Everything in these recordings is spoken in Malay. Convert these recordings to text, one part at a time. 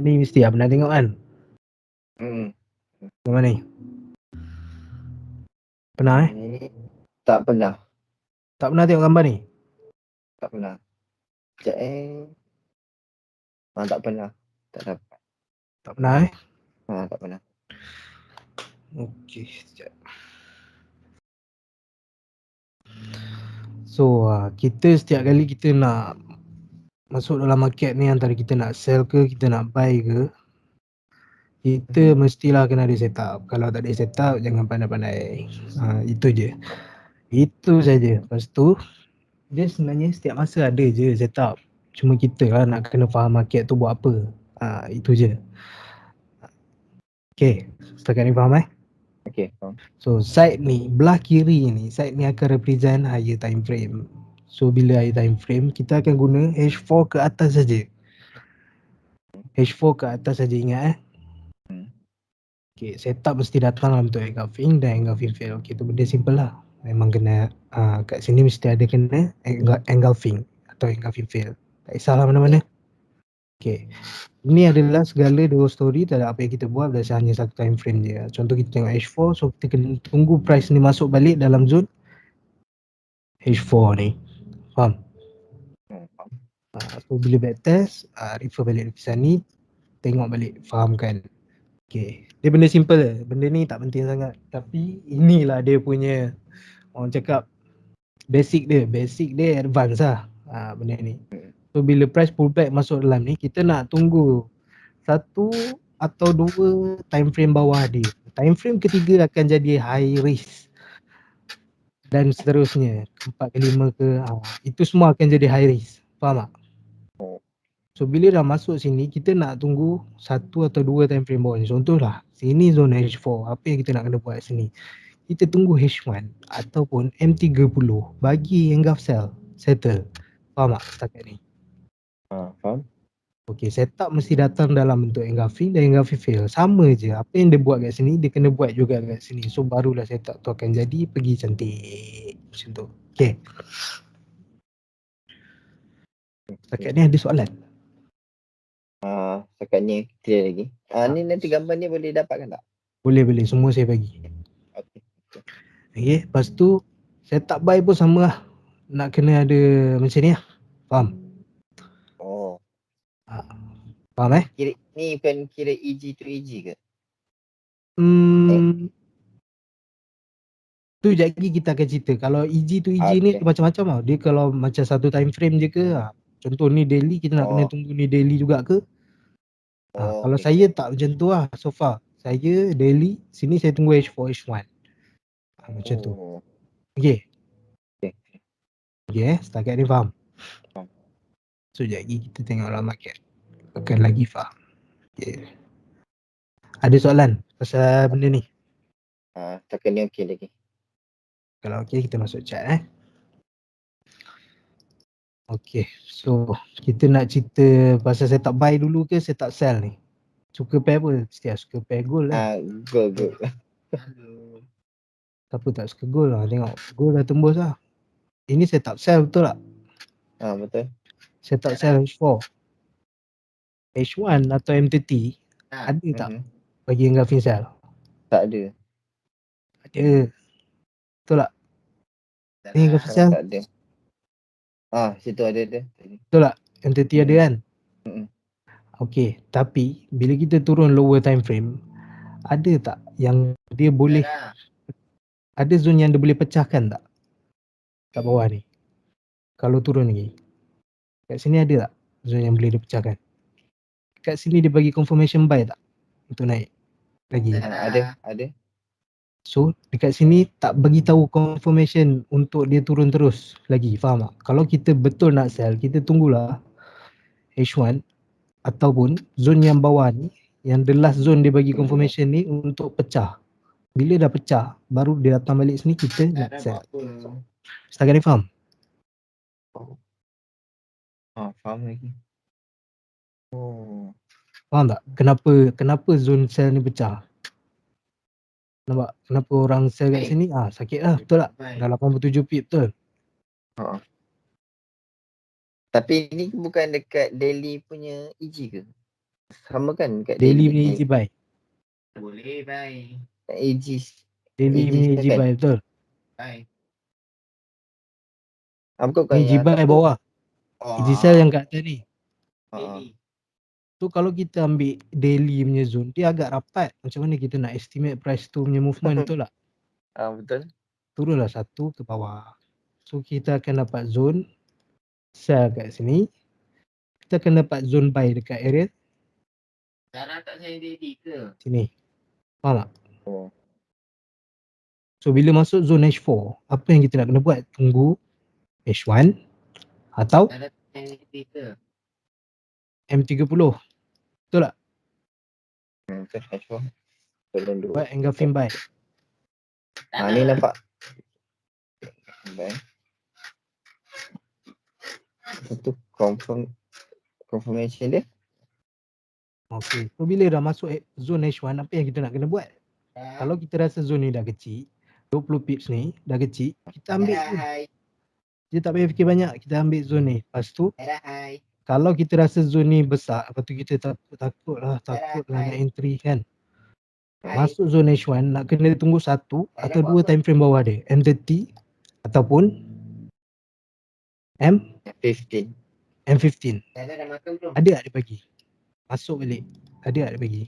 Ni mesti lah pernah tengok kan? Gambar ni. Pernah Tak pernah. Tak pernah tengok gambar ni? Tak pernah. Sekejap tak pernah. Tak dapat. Tak pernah Tak pernah. Okey, sekejap. So, kita setiap kali kita nak masuk dalam market ni, antara kita nak sell ke, kita nak buy ke, kita mestilah kena ada setup. Kalau tak ada setup, jangan pandai-pandai. Itu je. Itu saja. Lepas tu, dia sebenarnya setiap masa ada je setup. Cuma kita lah nak kena faham market tu buat apa. Itu je. Okay, setakat ni faham Okay, faham. So side ni, belah kiri ni, side ni akan represent higher time frame. So bila higher time frame, kita akan guna H4 ke atas saja. H4 ke atas saja, ingat Okay, setup mesti datang dalam bentuk engulfing dan engulfing fail. Okay, tu benda simple lah. Memang kena, kat sini mesti ada kena engulfing atau engulfing fail. Tak kisahlah mana-mana. Okay, ini adalah segala dua story terhadap apa yang kita buat berdasarkan hanya satu time frame je. Contoh kita tengok H4, so kita kena tunggu price ni masuk balik dalam zone H4 ni. Faham? So bila backtest, refer balik lukisan ni, tengok balik, fahamkan. Okay, dia benda simple je. Benda ni tak penting sangat. Tapi inilah dia punya, orang cakap, basic dia advance lah benda ni. So bila price pullback masuk dalam ni, kita nak tunggu satu atau dua time frame bawah dia. Time frame ketiga akan jadi high risk dan seterusnya, 4 ke 5 ke, itu semua akan jadi high risk. Faham tak? So bila dah masuk sini, kita nak tunggu satu atau dua time frame bawah ni. Contohlah, sini zona H4, apa yang kita nak kena buat sini? Kita tunggu H1 ataupun M30 bagi engulf sell, settle. Faham tak setakat ni? Faham. Okay, setup mesti datang dalam bentuk engulfing dan engulfing fail. Sama je, apa yang dia buat kat sini, dia kena buat juga kat sini. So barulah setup tu akan jadi, pergi cantik. Macam tu. Okay. Setakat ni ada soalan? Setakat ni clear lagi. Ni nanti gambar ni boleh dapatkan tak? Boleh, semua saya bagi. Okay, lepas tu setup buy pun sama lah. Nak kena ada macam ni lah. Faham? Faham Ni bukan kira EG to EG ke? Tu sekejap lagi kita akan cerita. Kalau EG to EG ni macam-macam tau. Dia kalau macam satu time frame je ke, contoh ni daily, kita nak kena tunggu ni daily juga ke. Kalau saya tak macam tu lah so far. Saya daily, sini saya tunggu H4, H1. Macam tu. Okay. Okay setakat ni faham? So sekejap lagi kita tengok dalam market. Akan lagi faham. Okay. Ada soalan pasal benda ni? Setakat ni okey lagi. Kalau okey, kita masuk chat Okay, so kita nak cerita pasal setup buy dulu ke setup sell ni? Suka pair apa? Mesti suka pair gold lah. Gold. Siapa tak suka gold lah, tengok gold dah tembus lah. Ini setup sell betul tak? Betul. Setup sell H4, H1 atau M30 ada tak bagi engulfing sell? Tak ada. Ada. Betul tak? Ni engulfing sell? Tak ada. Situ ada. Betul tak? M30 ada kan? Okay, tapi bila kita turun lower time frame, ada tak yang dia boleh, ada zone yang dia boleh pecahkan tak? Kat bawah ni, kalau turun lagi. Kat sini ada tak zone yang boleh dia pecahkan? Kat sini dia bagi confirmation buy tak untuk naik lagi? Ada. So dekat sini tak bagi tahu confirmation untuk dia turun terus lagi, faham tak? Kalau kita betul nak sell, kita tunggulah H1 ataupun zone yang bawah ni, yang the last zone dia bagi confirmation ni untuk pecah. Bila dah pecah, baru dia datang balik sini, kita nak sell. Setakat ni faham? Faham lagi. Faham tak? Kenapa zone sell ni pecah? Nampak? Kenapa orang sell kat sini? Sakit lah, betul tak? Dah 87 pip betul. Tapi ni bukan dekat daily punya EG ke? Sama kan kat Daily daily. punya easy buy. Boleh, bye. Kat Aegis. Daily Aegis punya tu easy kan? buy betul. Bye. Bukan Ni easy yang buy atas tu. bawah. Oh, Easy sell yang kat atas ni. Daily. So kalau kita ambil daily punya zone, dia agak rapat. Macam mana kita nak estimate price tu punya movement, betul tak? betul. Turunlah satu ke bawah. So kita akan dapat zone sell kat sini. Kita akan dapat zone buy dekat area Cara tak saya daily ke? sini. Faham tak? Oh. So bila masuk zone H4, apa yang kita nak kena buat? Tunggu H1 atau Cara tak saya daily ke? M30. Betul tak? Betul. H4. Tolong dulu. Buat engulfing buy. Ni nampak. Baik. Itu confirmation dia. Okay. So bila dah masuk zone H1, apa yang kita nak kena buat? Kalau kita rasa zone ni dah kecil, 20 pips ni dah kecil, kita ambil je. Hai. Dia tak payah fikir banyak, kita ambil zone ni. Lepas tu, Hai. kalau kita rasa zone ni besar, lepas tu kita takut lah nak entry kan. Masuk zone H1, nak kena tunggu satu atau dua time frame bawah dia. M30 ataupun 15. M15. Dah makan belum? Ada tak dia bagi? Masuk balik. Ada tak dia bagi?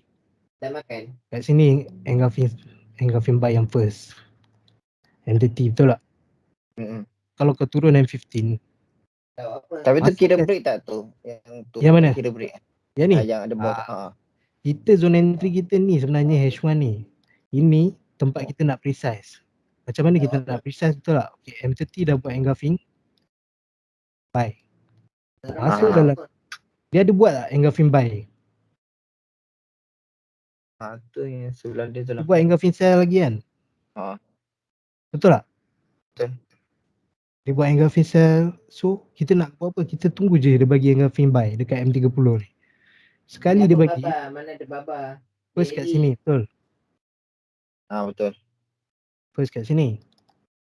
Dah makan? Kat sini engulfing buy yang first. M30 betul tak? Kalau kau turun M15, Tahu apa? Tapi tu Masuk kira kat- break tak tu? Yang tu Yang mana? kira break. yang ni, Yang ada bawah. kita zone entry kita ni sebenarnya H1 ni. Ini tempat kita nak precise. Macam mana kita nak precise, betul tak? Okay, M30 dah buat engulfing buy. Masuk dalam, dia ada buat tak engulfing buy? Tu yang sebelah dia tu Dia lah. buat engulfing sell lagi kan? Betul tak? Betul. Dia buat engulfing sell. So kita nak buat apa? Kita tunggu je dia bagi engulfing buy dekat M30 ni. Sekali dia bagi, Mana ada baba? first kat sini, betul? Betul. First kat sini.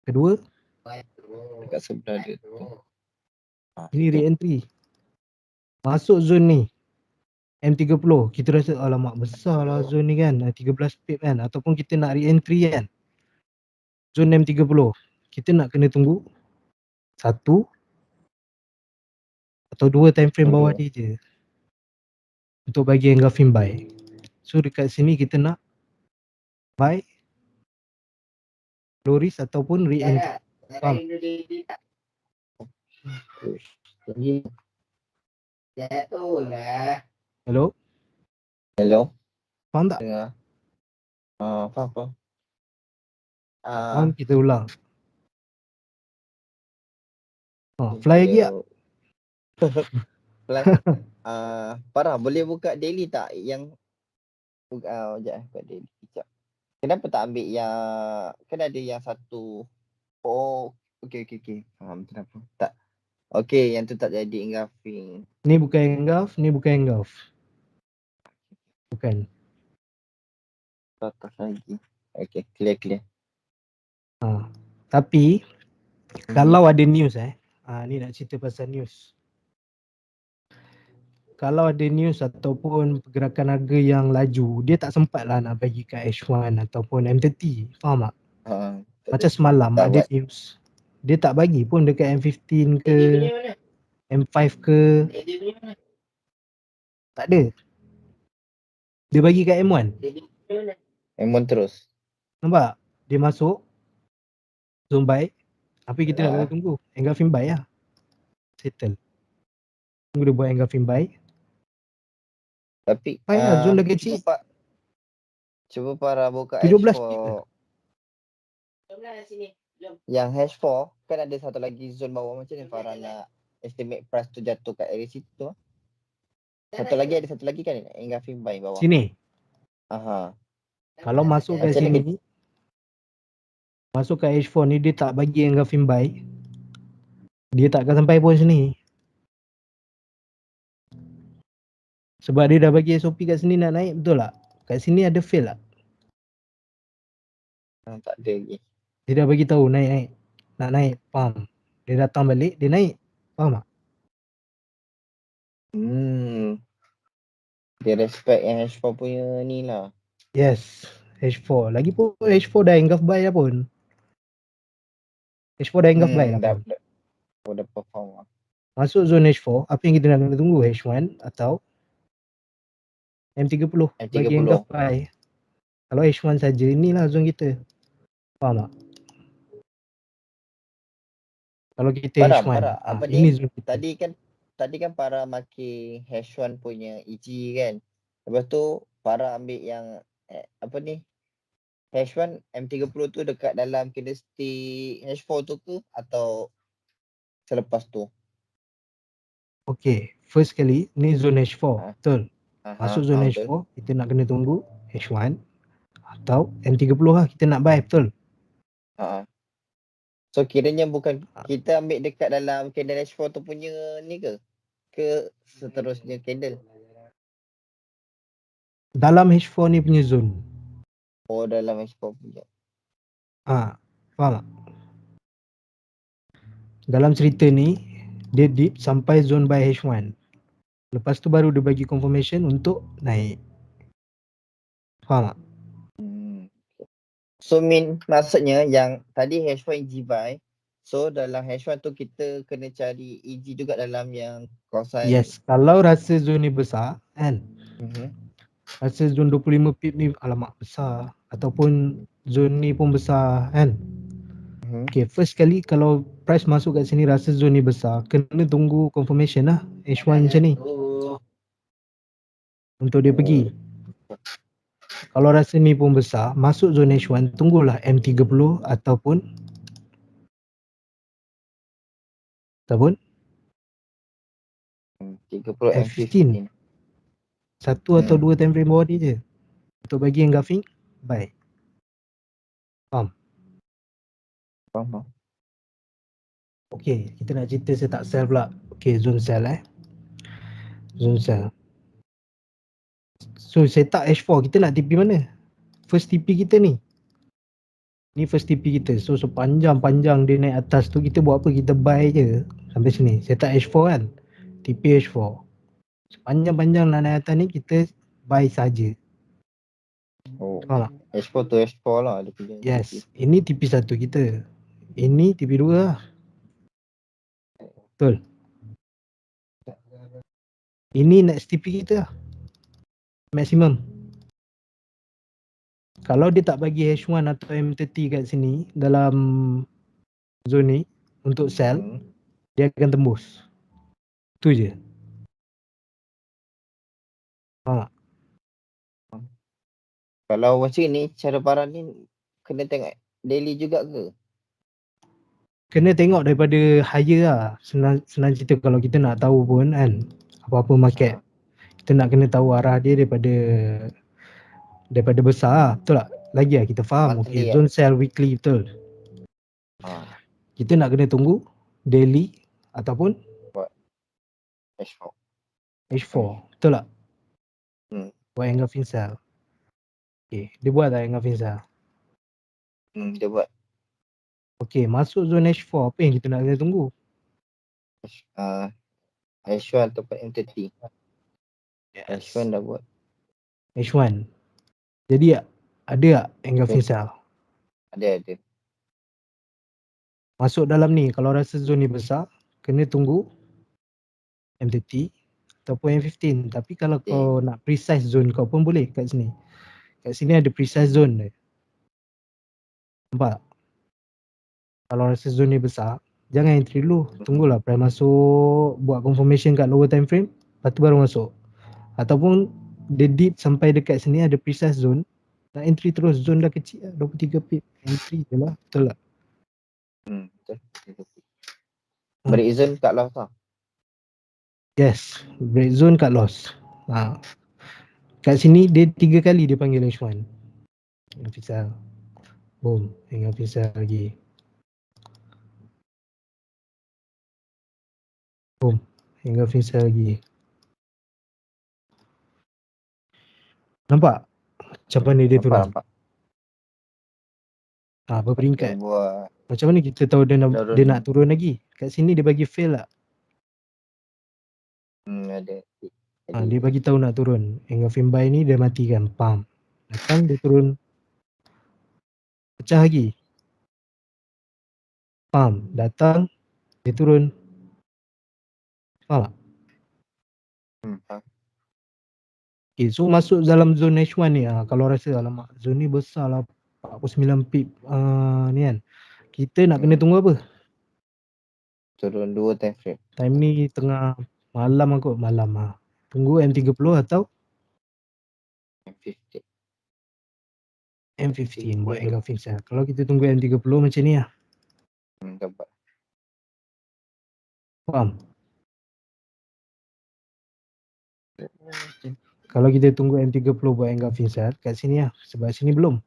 Kedua, Dekat sebelah dia tu. ini re-entry. Masuk zone ni M30, kita rasa alamak besar lah zone ni kan, 13 pip kan, ataupun kita nak re-entry kan. Zone M30, kita nak kena tunggu satu atau dua time frame bawah dia je untuk bagi engulfing buy. So dekat sini kita nak buy low risk ataupun re-entry. Faham? Jatuh lah. Hello? Hello. Faham tak? Dengar. Faham. Faham, kita ulang. Fly lagi tak? Fly. Farah, boleh buka daily tak? Yang sekejap buka daily. Sekejap. Kenapa tak ambil yang kan ada yang satu. Okey. Faham kenapa? Tak. Okey, yang tu tak jadi engulfing. Ni bukan engulf, ni bukan engulf. Bukan. Atas lagi. Okey, clear. Tapi kalau ada news ni nak cerita pasal news. Kalau ada news ataupun pergerakan harga yang laju, dia tak sempat lah nak bagi kat H1 ataupun M30. Faham tak? Macam semalam tak ada buat. news. Dia tak bagi pun dekat M15 ke M5 ke. Tak ada. Dia bagi kat M1. M1 terus. Nampak? Dia masuk zone buy. Apa kita nak kena tunggu? Engulfing buy lah. Settle. Tunggu dia buat engulfing buy. Tapi Zone dah kecil. Cuba Farah buka 17 H4. pip lah. Yang H4 kan ada satu lagi zone bawah, macam ni Farah nak estimate price tu jatuh kat area situ. Ada satu lagi kan engulfing buy bawah. Sini. Aha. Kalau masuk kat sini, masuk kat H4 ni dia tak bagi engulfing buy, dia tak akan sampai pun sini. Sebab dia dah bagi SOP kat sini nak naik, betul tak? Kat sini ada fail tak? Tak ada lagi. Dia dah bagi tahu naik. Nak naik, faham? Dia datang balik, dia naik. Faham tak? Dia respect yang H4 punya ni lah. Yes, H4. Lagipun H4 dah engulf by dah pun. H4 dah engulf by dah dah, pun. dah perform lah. Masuk zone H4, apa yang kita nak kena tunggu? H1 atau M30 bagi M30. engulf by. Kalau H1 saja, inilah zone kita. Faham tak? Kalau kita H1, Para apa ini ni? zone kita. Tadi kan para maki H1 punya EG kan. Lepas tu para ambil yang apa ni? H1 M30 tu dekat dalam candlestick H4 tu ke atau selepas tu? Okay, first kali ni zone H4, betul. Masuk zone betul. H4, kita nak kena tunggu H1 atau M30 lah kita nak buy, betul. So kiranya bukan kita ambil dekat dalam candle H4 tu punya ni ke? Ke seterusnya candle? Dalam H4 ni punya zone. Oh, dalam H4 punya. Faham tak? Dalam cerita ni, dia dip sampai zone buy H1. Lepas tu baru dia bagi confirmation untuk naik. Faham tak? So maksudnya yang tadi H1 EG buy. So dalam H1 tu kita kena cari EG juga dalam yang kawasan. Yes, kalau rasa zone ni besar kan. Mhm. Rasa zone 25 pip ni alamak besar. Ataupun zone ni pun besar kan. Okay, first kali kalau price masuk kat sini rasa zone ni besar, kena tunggu confirmation lah H1 macam ni untuk dia pergi. Kalau rasa ni pun besar, masuk zone H1, tunggulah M30 ataupun M30 M15. Satu atau dua time frame bawah ni je untuk bagi engulfing, buy. Faham? Okay, kita nak cerita saya tak sell pula. Okay, zone sell zone sell. So saya tak H4, kita nak TP mana? First TP kita ni. Ni first TP kita. So sepanjang-panjang dia naik atas tu kita buat apa? Kita buy je sampai sini. Saya tak H4 kan? TP H4. Sepanjang-panjang nak naik atas ni kita buy saja. Faham tak? H4 tu H4 lah dia punya. Yes, ini TP1 kita. Ini TP2 lah. Betul. Ini next TP kita lah. Maximum. Kalau dia tak bagi H1 atau M30 kat sini dalam zone ni untuk sell, dia akan tembus. Tu je. Faham tak? Kalau macam ni cara para ni kena tengok daily juga ke? Kena tengok daripada higher lah. Senang cerita kalau kita nak tahu pun kan apa-apa market, kita nak kena tahu arah dia daripada besar lah. Betul tak? Lagi lah kita faham. Okay, zone sell weekly, betul. Kita nak kena tunggu daily ataupun H4. Betul tak? Buat engulfing sell. Okay, dia buat tak engulfing sell? Dia buat. Okay, masuk zone H4, apa yang kita nak kena tunggu? H1 ataupun M30. H1 dah buat. H1. Jadi ada tak engulfing sell? Ada. Masuk dalam ni, kalau rasa zone ni besar, kena tunggu M30 ataupun M15. Tapi kalau kau nak precise zone kau pun boleh kat sini. Kat sini ada precise zone dia. Nampak? Kalau rasa zone ni besar, jangan entry dulu. Tunggulah price masuk, buat confirmation kat lower time frame, lepas tu baru masuk. Ataupun dia dip sampai dekat sini ada precise zone, nak entry terus, zone dah kecil lah, 23 pip. Entry je lah, betul tak? Betul. Break zone kat loss lah. Yes, break zone kat loss. Kat sini dia 3 kali dia panggil H1. Engulfing sell. Boom, engulfing sell lagi. Boom, engulfing sell lagi. Nampak? Macam mana dia turun? Nampak. Berperingkat. Buat. Macam mana kita tahu dia nak turun lagi? Kat sini dia bagi fail tak? Ada. Dia bagi tahu nak turun. Angle frame buy ni dia matikan. Pam. Datang dia turun. Pecah lagi. Pam. Datang dia turun. Faham tak? Faham. Okay, so masuk dalam zone H1 ni, kalau rasa alamak zone ni besar lah 49 pip ni kan, kita nak kena tunggu apa? Turun 2 time frame. Time ni tengah malam kot, malam tunggu M30 atau M50. M15 buat engulfing sell. Kalau kita tunggu M30 macam ni lah. Dapat. Faham? Kalau kita tunggu M30 buat engulfing sell kat sini lah, sebab sini belum.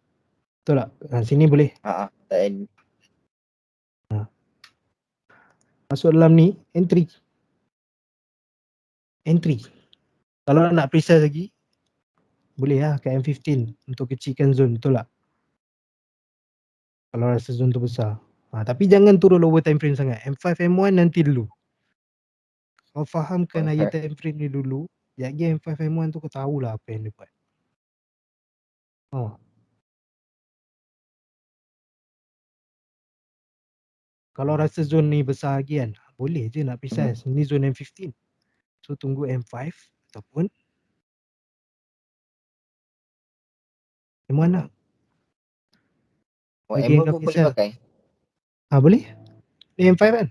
Betul tak? Sini boleh. Tak end. Masuk dalam ni, entry. Kalau nak precise lagi, boleh lah kat M15 untuk kecilkan zone, betul tak? Kalau rasa zone tu besar. Tapi jangan turun lower time frame sangat. M5, M1 nanti dulu. Kau fahamkan higher time frame ni dulu. Lagi M5, M1 tu kau tahulah apa yang dia buat. Kalau rasa zone ni besar lagi kan, boleh je nak precise. Ni zone M15. So tunggu M5 ataupun M1 lah. Bagi M1 angle pun boleh precise. pakai. Boleh. Ni M5 kan?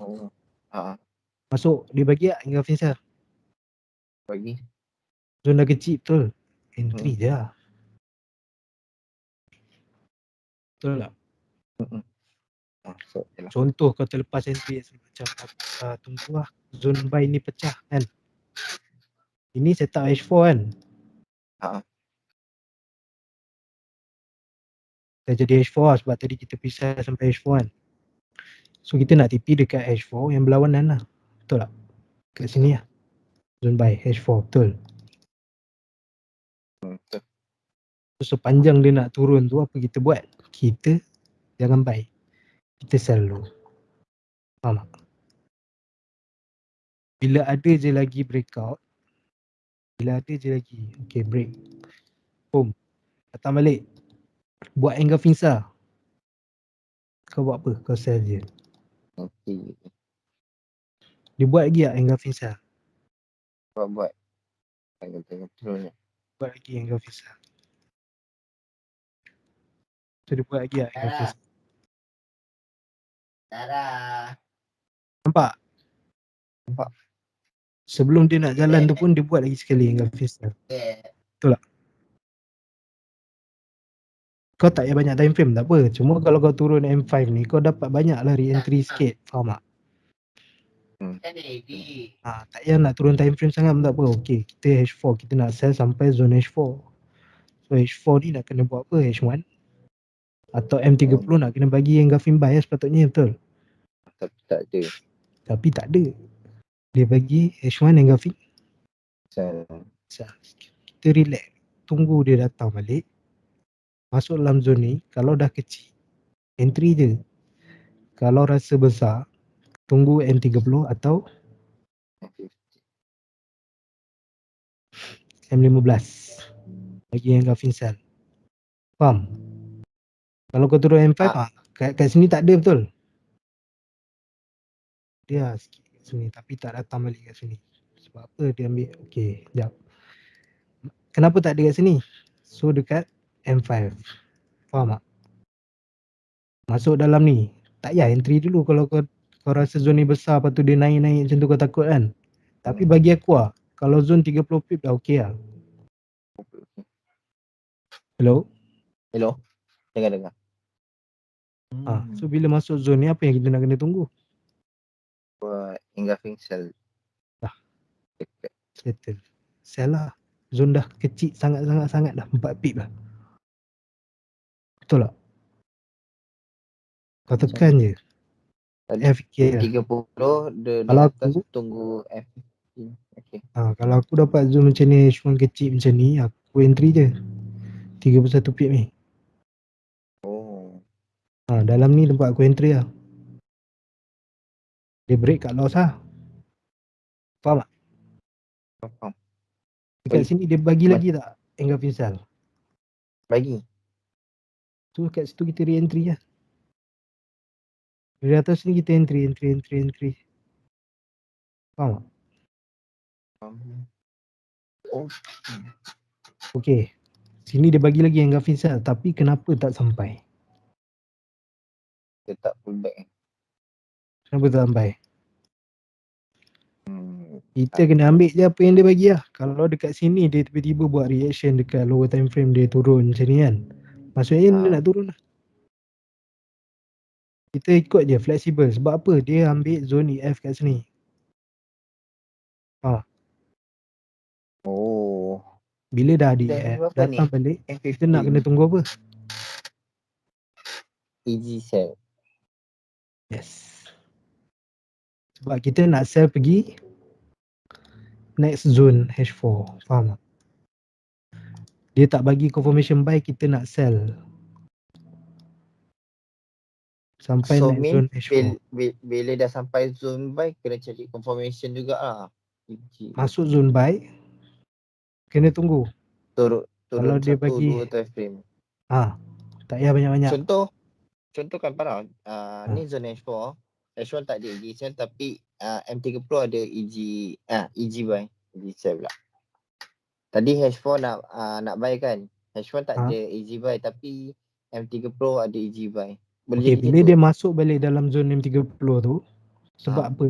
Masuk. Dia bagi tak angle precise? Bagi. Zone dah kecil betul. Entry je lah. Betul tak? Masuk je lah. Contoh kau terlepas entry macam tunggu lah zone buy ni pecah kan. Ini setup H4 kan. Dah jadi H4 lah sebab tadi kita pisah sampai H4 kan. So kita nak TP dekat H4 yang berlawanan lah. Betul tak? Kat sini lah. Zone buy H4 betul. Betul. So sepanjang dia nak turun tu apa kita buat? Kita jangan buy. Kita sell dulu. Faham tak? Bila ada je lagi breakout. Bila ada je lagi. Okay, break. Boom. Datang balik. Buat engulfing sell. Kau buat apa? Kau sell je. Okay. Dia buat lagi tak engulfing sell? Buat. Tengok turun. Buat lagi engulfing sell. So dia buat lagi tak engulfing sell? Sarah. Nampak? Sebelum dia nak jalan tu pun dia buat lagi sekali engulfing sell. Betul tak? Kau tak payah banyak time frame tak apa. Cuma kalau kau turun M5 ni kau dapat banyak lah re-entry sikit. Faham tak? Tak payah nak turun time frame sangat pun tak apa. Okay, kita H4 kita nak sell sampai zone H4. So H4 ni nak kena buat apa? H1 atau M30 nak kena bagi engulfing buy sepatutnya, betul? Tapi tak ada. Dia bagi H1 engulfing sell. Kita relax. Tunggu dia datang balik. Masuk dalam zone ni. Kalau dah kecil, entry je. Kalau rasa besar, tunggu M30 atau M15. Bagi engulfing sell. Faham? Kalau kau turun M5, kat sini tak ada, betul? Dia sikit kat sini tapi tak datang balik kat sini. Sebab apa dia ambil? Okay, sekejap. Kenapa tak ada kat sini? So dekat M5. Faham tak? Masuk dalam ni. Tak payah entry dulu kalau kau rasa zone ni besar lepas tu dia naik-naik macam tu kau takut kan. Tapi bagi aku lah, kalau zone 30 pip dah okay lah. Hello? Dengar. So bila masuk zone ni apa yang kita nak kena tunggu? Buat engulfing sell. Settle. Sell lah. Zone dah kecil sangat dah. 4 pip lah. Betul tak? Kau tekan je. FK lah. 30 dia Kalau atas aku tunggu F15. Okay. kalau aku dapat zone macam ni, H1 kecil macam ni, aku entry je 31 pip ni. Dalam ni tempat aku entry lah. Dia break kat loss lah. Faham tak? Faham. Dekat Boleh. sini dia bagi lagi tak Engulfing Cell? Bagi. Tu kat situ kita re-entry lah. Dari atas ni kita entry. Faham tak? Oh. Okay. Sini dia bagi lagi Engulfing Cell, tapi kenapa tak sampai? Dia tak pullback. Kenapa tak sampai? Hmm. Kita kena ambil je apa yang dia bagi lah. Kalau dekat sini dia tiba-tiba buat reaction dekat lower time frame dia turun macam ni kan, maksudnya dia nak turun lah. Kita ikut je flexible. Sebab apa? Dia ambil zone EF kat sini. Oh. Bila dah ada Dan EF, berapa datang ni? balik, F15. kita nak kena tunggu apa? Easy sell. Yes. Sebab kita nak sell pergi next zone H4. Faham tak? Dia tak bagi confirmation buy, kita nak sell sampai So next mean zone H4. bila dah sampai zone buy kena cari confirmation jugalah. Masuk zone buy, kena tunggu. Turun Kalau dia satu bagi, dua time frame. tak payah banyak-banyak. Contoh kan Farah, ni zone H4. H1 tak ada EG sell tapi M30 ada EG buy. EG sell pula. Tadi H4 nak buy kan. H1 tak ada EG buy tapi M30 ada EG buy. Boleh Okay, jadi bila macam dia tu. masuk balik dalam zone M30 tu, sebab apa?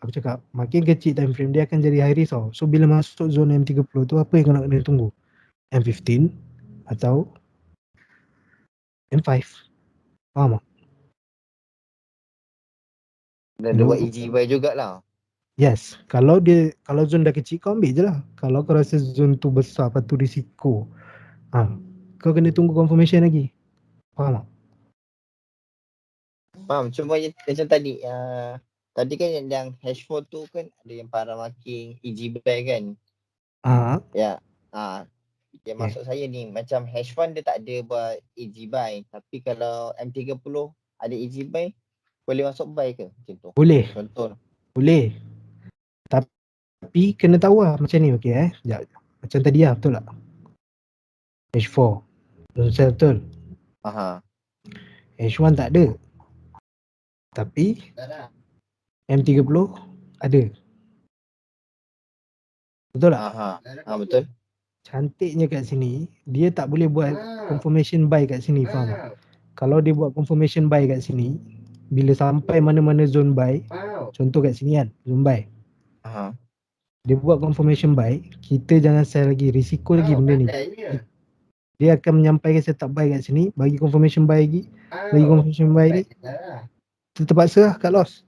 Aku cakap, makin kecil time frame dia akan jadi high risk tau. So bila masuk zone M30 tu, apa yang kena tunggu? M15 atau M5? Faham tak? Dan dia buat EG buy jugalah. Yes, kalau zone dah kecil kau ambil je lah. Kalau kau rasa zone tu besar, lepas tu risiko, kau kena tunggu confirmation lagi. Faham tak? Faham, cuma macam tadi tadi kan yang H4 tu kan ada yang para marking EG buy kan. Ya. Yang maksud saya ni macam H1 dia tak ada buat EG buy, tapi kalau M30 ada EG buy boleh masuk buy ke macam tu? Boleh. Contoh. Boleh. Tapi kena tahu lah macam ni, okey Sekejap. Macam tadi lah, betul tak? H4. Betul. H1 tak ada. Tapi M30 ada. Betul tak? Betul. Cantiknya kat sini, dia tak boleh buat confirmation buy kat sini, faham tak? Kalau dia buat confirmation buy kat sini, bila sampai mana-mana zone buy, contoh kat sini kan, zone buy. Dia buat confirmation buy, kita jangan sell lagi, risiko lagi benda ni. Dia akan menyampaikan setup buy kat sini, bagi confirmation buy lagi, bagi confirmation buy ni, kita terpaksa lah cut loss.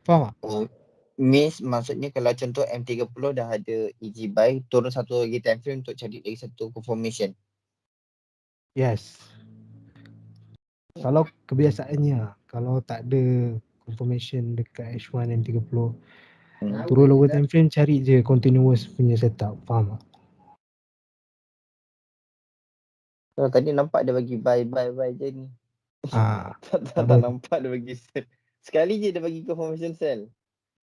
Faham tak? Miss maksudnya kalau contoh M30 dah ada EG buy, turun satu lagi time frame untuk cari lagi satu confirmation. Yes. Kalau kebiasaannya, kalau tak ada confirmation dekat H1 M30, turun lower time frame, cari je continuous punya setup. Faham tak? Kalau tadi nampak dia bagi buy je ni. Tak nampak dia bagi sell. Sekali je dia bagi confirmation sell.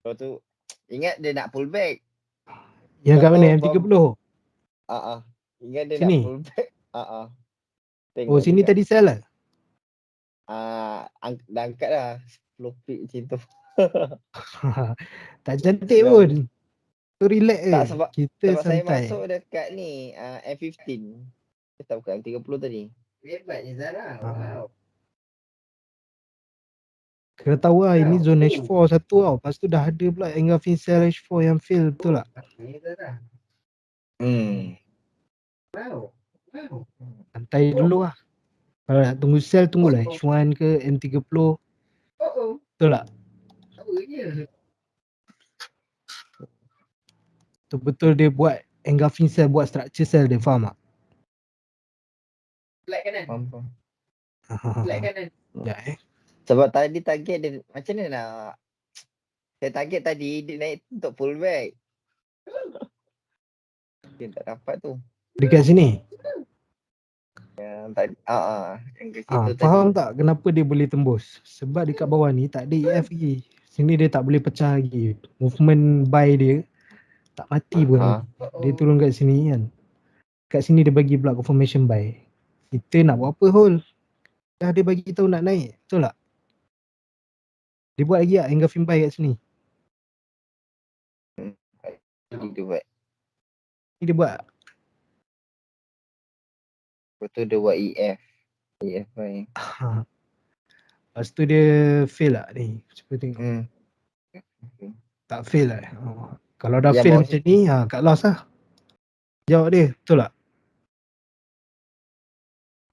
Lepas tu ingat dia nak pull back. Yang kat mana? M30? Ingat dia sini? nak pull back. Oh, sini tadi sell lah? Dah angkat dah 10 pip macam tu. Tak cantik pun. Tu relax je. Tak, sebab santai. saya masuk dekat ni M15. Saya tak bukan M30 tadi. Hebatnya Zara. Wow. Kena tahu lah, ini zone H4 satu tau. Lepas tu dah ada pula Engulfing Cell H4 yang fail, betul tak? Wow. Santai dulu lah. Kalau nak tunggu sell, tunggulah H1 ke M30. Betul tak? Betul-betul dia buat Engulfing Cell, buat structure cell dia, faham tak? Flat kanan. Flat kanan. Ya Sebab tadi target dia macam mana nak, saya target tadi dia naik untuk pull back. Dia tak dapat tu. Dekat sini? Yang tadi yang ke situ faham tadi. tak kenapa dia boleh tembus? Sebab dekat bawah ni tak ada EF lagi. Sini dia tak boleh pecah lagi. Movement buy dia Tak mati pun. Ha. Dia turun kat sini kan. Kat sini dia bagi pula confirmation buy. Kita nak buat apa Hol? Dah dia bagi tahu nak naik. Betul tak? Dia buat lagi tak engulfing buy kat sini? Dia buat. Ni dia buat. Lepas tu dia buat EF. EF buy. Lepas tu dia fail tak ni? Cuba tengok. Tak fail lah. Kalau dah Yang fail bawah macam ni, kat loss lah. Jawab dia, betul tak?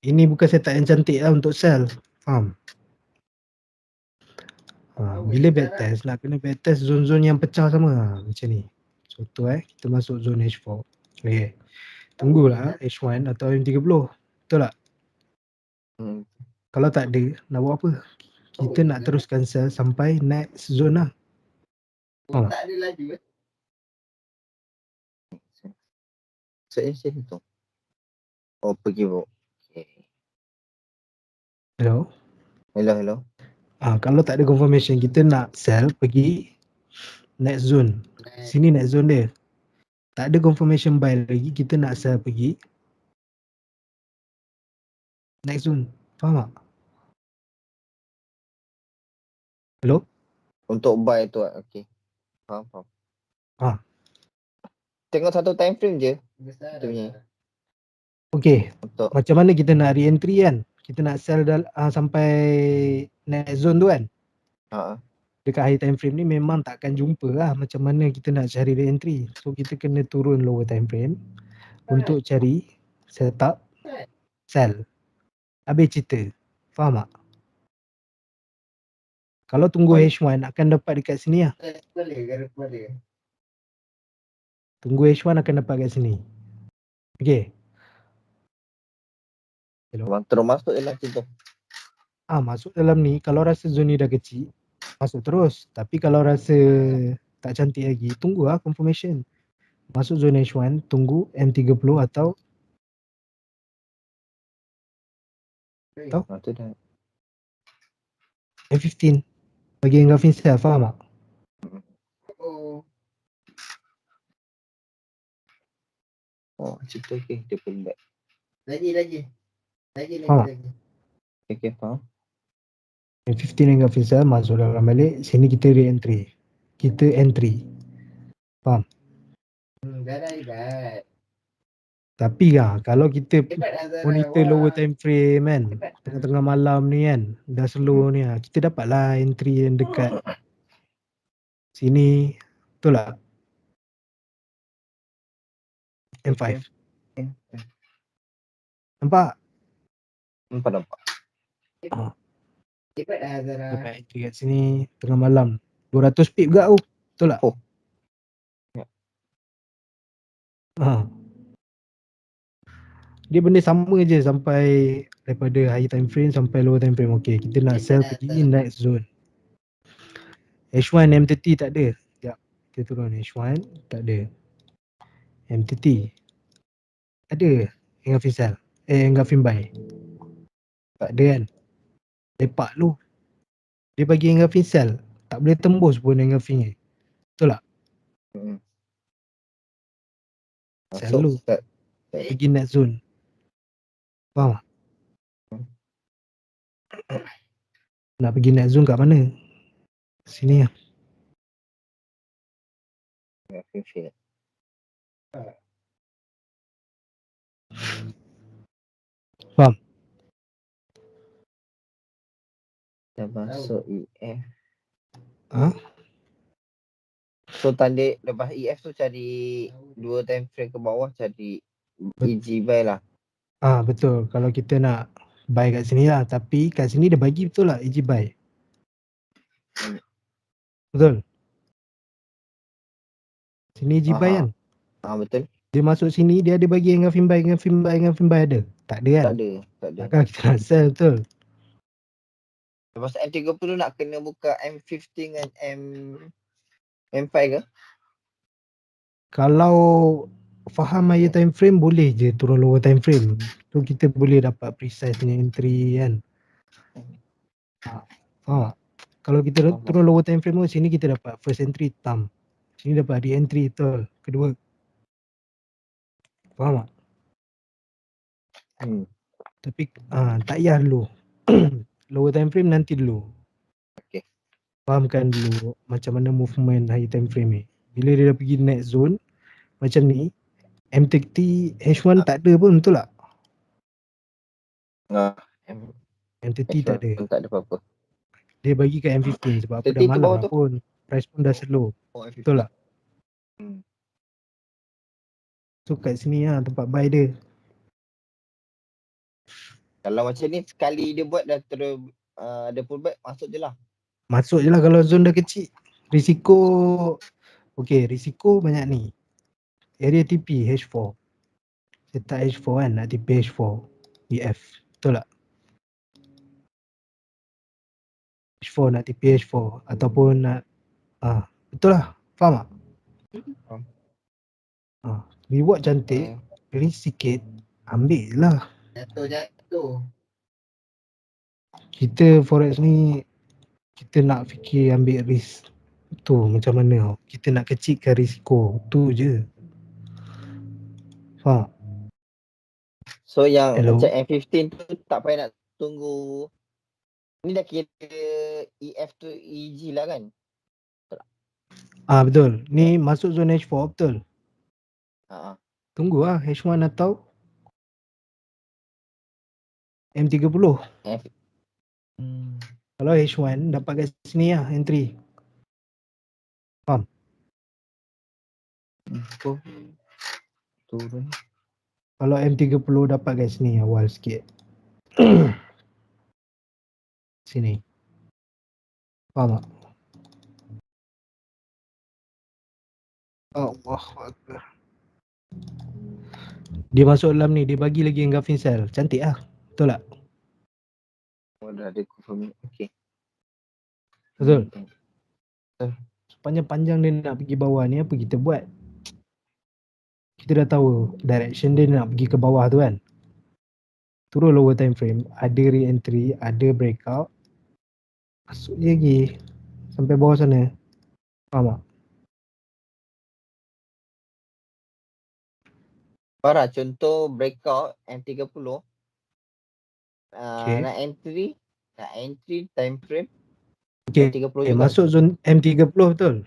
Ini bukan setup yang cantik lah untuk sell. Faham? Bila backtest, nak kena backtest zone-zone yang pecah sama. Macam ni. Contoh kita masuk zone H4. Okay. Tunggulah H1 atau M30. Betul tak? Kalau tak ada, nak buat apa? Kita nak teruskan sell sampai next zone lah. Tak ada laju Saya tu. Oh, pergi bro. Okay. Hello? Hello. Kalau tak ada confirmation, kita nak sell pergi next zone. Sini next zone dia. Tak ada confirmation buy lagi, kita nak sell pergi next zone. Faham tak? Hello? Untuk buy tu, okay. Faham. Tengok satu time frame je. Kita punya. Okay. Untuk Macam mana kita nak re-entry kan? Kita nak sell sampai next zone tu kan? Dekat high time frame ni memang takkan jumpa lah macam mana kita nak cari re-entry. So kita kena turun lower time frame untuk cari setup sell. Habis cerita. Faham tak? Kalau tunggu H1 akan dapat dekat sini lah. boleh. Tunggu H1 akan dapat kat sini. Okay. Hello? Abang terus masuk je lah situ. Masuk dalam ni, kalau rasa zone ni dah kecil, masuk terus. Tapi kalau rasa tak cantik lagi, tunggu lah confirmation. Masuk zone H1, tunggu M30 atau Tu dah. M15. Bagi engulfing sell, faham tak? Oh, situ okay. Dia pull back. Lagi. Okay, faham. M15 engulfing sell, masuk dalam balik. Sini kita re-entry. Kita entry. Faham? Hebat. Tapi kalau kita Azhar. monitor lower time frame kan, tengah-tengah malam ni kan, dah slow ni kita dapatlah entry yang dekat sini. Betul tak? M5. Nampak? Nampak. Hebat Azhar. Dapat entry kat sini tengah malam. 200 pip juga tu. Betul tak? Oh. Dia benda sama je sampai daripada high time frame sampai lower time frame. Okay, kita nak sell pergi next zone. H1 M30 tak ada. Sekejap, kita turun H1 tak ada. M30 ada. Engulfing sell. Engulfing buy. Tak ada kan? Lepak lu. Dia bagi engulfing sell. Tak boleh tembus pun engulfing ni. Betul tak? Sell lu. Pergi next zone. Faham tak? Nak pergi next zone kat mana? Sini lah. Faham? Dah masuk EF. Ha? So tanda lepas EF tu cari dua time frame ke bawah, cari EG buy lah. Betul. Kalau kita nak buy kat sini lah. Tapi kat sini dia bagi betul lah EG buy. Betul? Sini EG buy kan? Betul. Dia masuk sini, dia ada bagi engulfing buy ada? Tak ada kan? Tak ada. Takkan kita nak sell, betul? Lepas M30 nak kena buka M15 dengan M5 ke? Kalau faham higher time frame, boleh je turun lower time frame. Tu kita boleh dapat precise punya entry kan. Faham tak? Kalau kita turun lower time frame tu, sini kita dapat first entry thumb. Sini dapat re-entry betul. Kedua. Faham tak? Tapi tak payah dulu. Lower time frame nanti dulu. Okay. Fahamkan dulu macam mana movement high time frame ni. Bila dia dah pergi next zone macam ni, M30 H1 tak ada pun, betul tak? M30 tak ada. Tak ada apa-apa. Dia bagi kat M15 sebab apa, dah 30 tu malam bawah lah tu? pun. Price pun dah slow. Betul tak? So kat sini lah tempat buy dia. Kalau macam ni sekali dia buat dah terus ada pullback, masuk je lah. Masuk je lah kalau zone dah kecil. Risiko, okay, risiko banyak ni. Area TP H4. Setak H4 kan, nak TP H4 EF. Betul tak? H4 nak TP H4 ataupun nak betul lah. Faham tak? Faham. Reward cantik, risk sikit, ambil je lah. Jatuh. Kita forex ni, kita nak fikir ambil risk tu macam mana tau. Kita nak kecilkan risiko, tu je. Faham? So yang Hello? macam M15 tu tak payah nak tunggu. Ni dah kira EF tu EG lah kan? Betul. Ni masuk zone H4 betul. Ha. Tunggu lah H1 atau M30. Kalau H1 dapat kat sini lah entry. Faham? Turun. Kalau M30 dapat kat sini awal sikit. Sini. Faham tak? Allahuakbar. Dia masuk dalam ni, dia bagi lagi engulfing cell. Cantik lah. Betul tak? Oh, dah ada confirm. Okay. Betul? Sepanjang-panjang dia nak pergi bawah ni, apa kita buat? Kita dah tahu direction dia nak pergi ke bawah tu kan. Turun lower time frame, ada re-entry, ada breakout. Masuk je lagi sampai bawah sana. Faham tak? Farah, contoh breakout M30. Okay. Nak entry time frame Okay, M30 okay, juga. masuk zone M30 betul?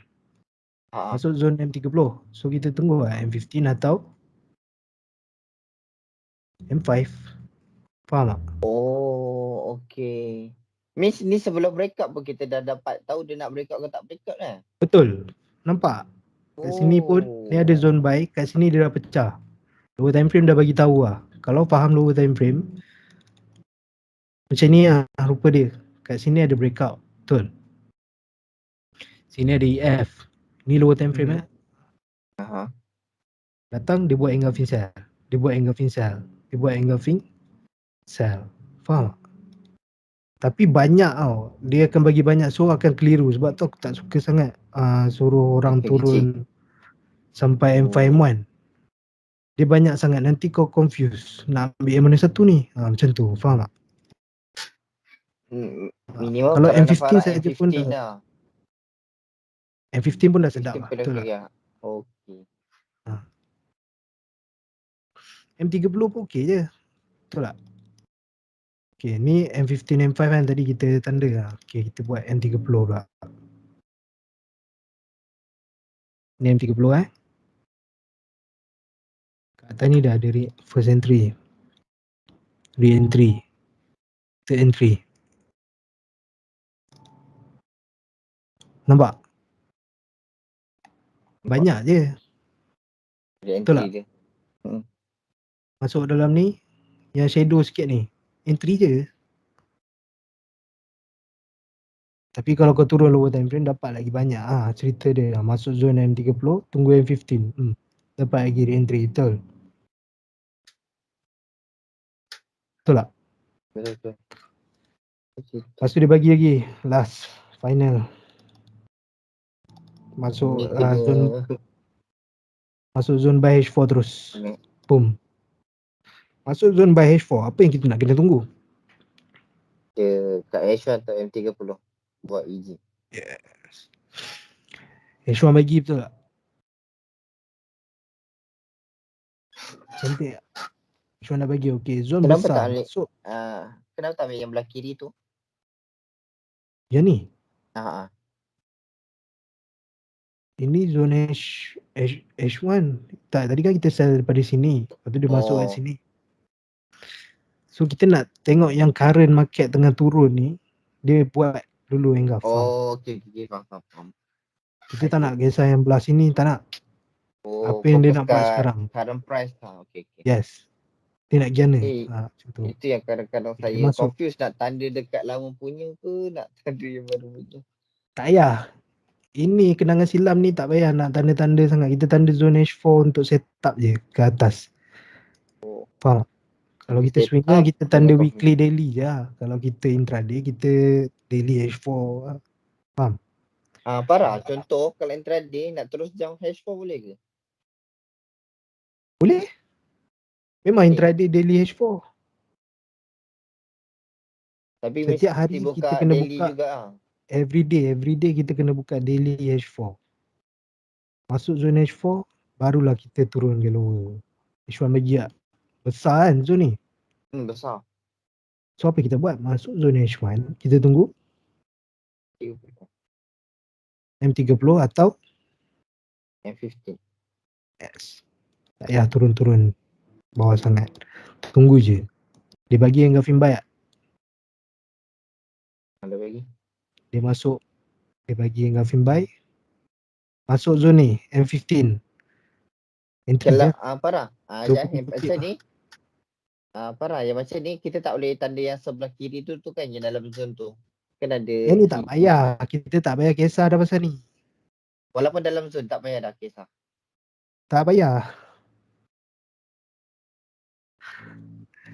Ha. Masuk zone M30. So kita tunggu lah M15 atau M5. Faham tak? Oh, okay. Means ni sebelum breakout pun kita dah dapat tahu dia nak breakout ke tak breakout kan? Betul. Nampak? Kat sini pun ni ada zone buy, kat sini dia dah pecah. Lower time frame dah bagi tahu lah. Kalau faham lower time frame, macam ni lah rupa dia. Kat sini ada breakout. Betul. Sini ada EF. Ni lower time frame Datang dia buat engulfing cell. Dia buat engulfing cell. Dia buat engulfing cell. Faham tak? Tapi banyak tau. Dia akan bagi banyak, so akan keliru. Sebab tu aku tak suka sangat suruh orang Okay, turun sampai M5M1. Dia banyak sangat, nanti kau confuse. Nak ambil yang mana satu ni? Macam tu, faham tak? Minimum Kalau Farah M15 Farah saja pun M15 dah. dah. M15 pun dah sedap lah. Betul tak? Okay. M30 pun okey je. Betul tak? Okay, ni M15, M5 kan tadi kita tanda lah. Okay, kita buat M30 pula. Ni M30 Kat atas ni dah ada first entry, re-entry, third entry. Nampak? Banyak je. Betul tak? Dia. Masuk dalam ni, yang shadow sikit ni, entry je. Tapi kalau kau turun lower time frame dapat lagi banyak cerita dia. Masuk zone M30, tunggu M15. Dapat lagi re-entry, betul? Betul tak? Betul. Lepas tu dia bagi lagi, last, final. Masuk zone buy H4 terus. Boom. Masuk zone buy H4, apa yang kita nak kena tunggu? Kat H1 atau M30 buat EG. Yes. H1 bagi betul tak? Cantik tak? Ishwan dah bagi. Okay, zone Kenapa tak besar. ambil Masuk kenapa tak ambil yang belah kiri tu? yang ni. Ah, ah. Ini zone H1. Tak, tadi kan kita sell daripada sini. Lepas tu dia masuk kat Oh. sini. So kita nak tengok yang current market tengah turun ni, dia buat dulu engkau faham. Oh, okey, faham. Kita tak nak kisah yang belah sini, tak nak. Oh, Apa yang dia fokus nak buat kat sekarang. current price. Okey. Yes. Dia nak giana. Eh, Macam tu. Itu yang kadang-kadang Dia saya masuk. confuse, nak tanda dekat lama punya ke nak tanda yang baru punya. Tak payah. Ini kenangan silam ni tak payah nak tanda-tanda sangat. Kita tanda zone H4 untuk setup je ke atas. Faham tak? Kalau kita Set swing up kita dengan tanda confirm. weekly daily je lah. Kalau kita intraday, kita daily H4. Parah. Contoh kalau intraday nak terus jump H4 boleh ke? Boleh. Memang intraday daily H4. Tapi Setiap mesti hari buka kita kena daily buka. juga Every day kita kena buka daily H4. Masuk zone H4, barulah kita turun ke lower. H1 bagi tak? Besar kan zone ni? Besar. So apa kita buat? Masuk zone H1, kita tunggu M30 atau M15. S. Tak payah turun-turun bawah sangat. Tunggu je. Dia bagi engulfing buy tak? Ada bagi. Dia masuk, dia bagi engulfing buy. Masuk zone ni, M15. Entry Kalau je. parah. 20 Yang kutip macam lah. ni. Parah. Yang macam ni kita tak boleh tanda yang sebelah kiri tu kan yang dalam zone tu. Kan ada Yang ni tak payah. Kita tak payah kisah dah pasal ni. Walaupun dalam zone tak payah dah kisah. Tak payah.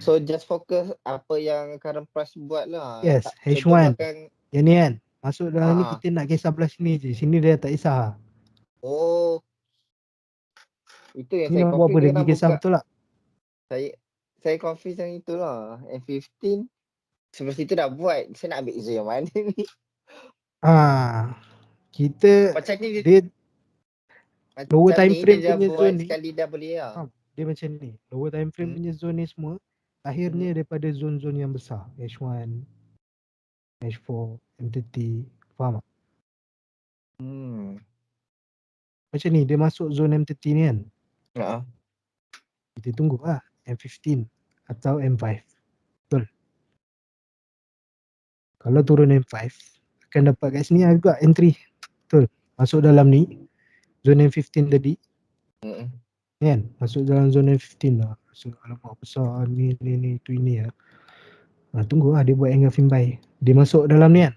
So just fokus apa yang current price buat lah. Yes, Contoh H1. belakang. Yang ni kan. Masuk dalam ni Ah, ah. kita nak kisah belah sini je. Sini dia tak kisah. Oh. Itu yang Ni saya nak buat apa? confuse Dia dengan pergi kisah buka. betul tak? Saya confuse yang itulah. M15. Sebelum situ dah buat. Saya nak ambil zone yang mana ni? Kita Macam ni dia lower macam time ni frame dia dah punya buat zone ni. sekali dah boleh lah. Dia macam ni. Lower time frame punya zone ni semua akhirnya daripada zone-zone yang besar. H1, H4, M30. Faham tak? Macam ni dia masuk zone M30 ni kan. Kita tunggu lah M15 atau M5. Betul. Kalau turun M5 akan dapat kat sini juga entry. Betul. Masuk dalam ni zone M15 tadi. Kan? Masuk dalam zone M15 lah. So alamak besar ni tu ini lah. Tunggu lah dia buat engulfing buy. Dia masuk dalam ni kan.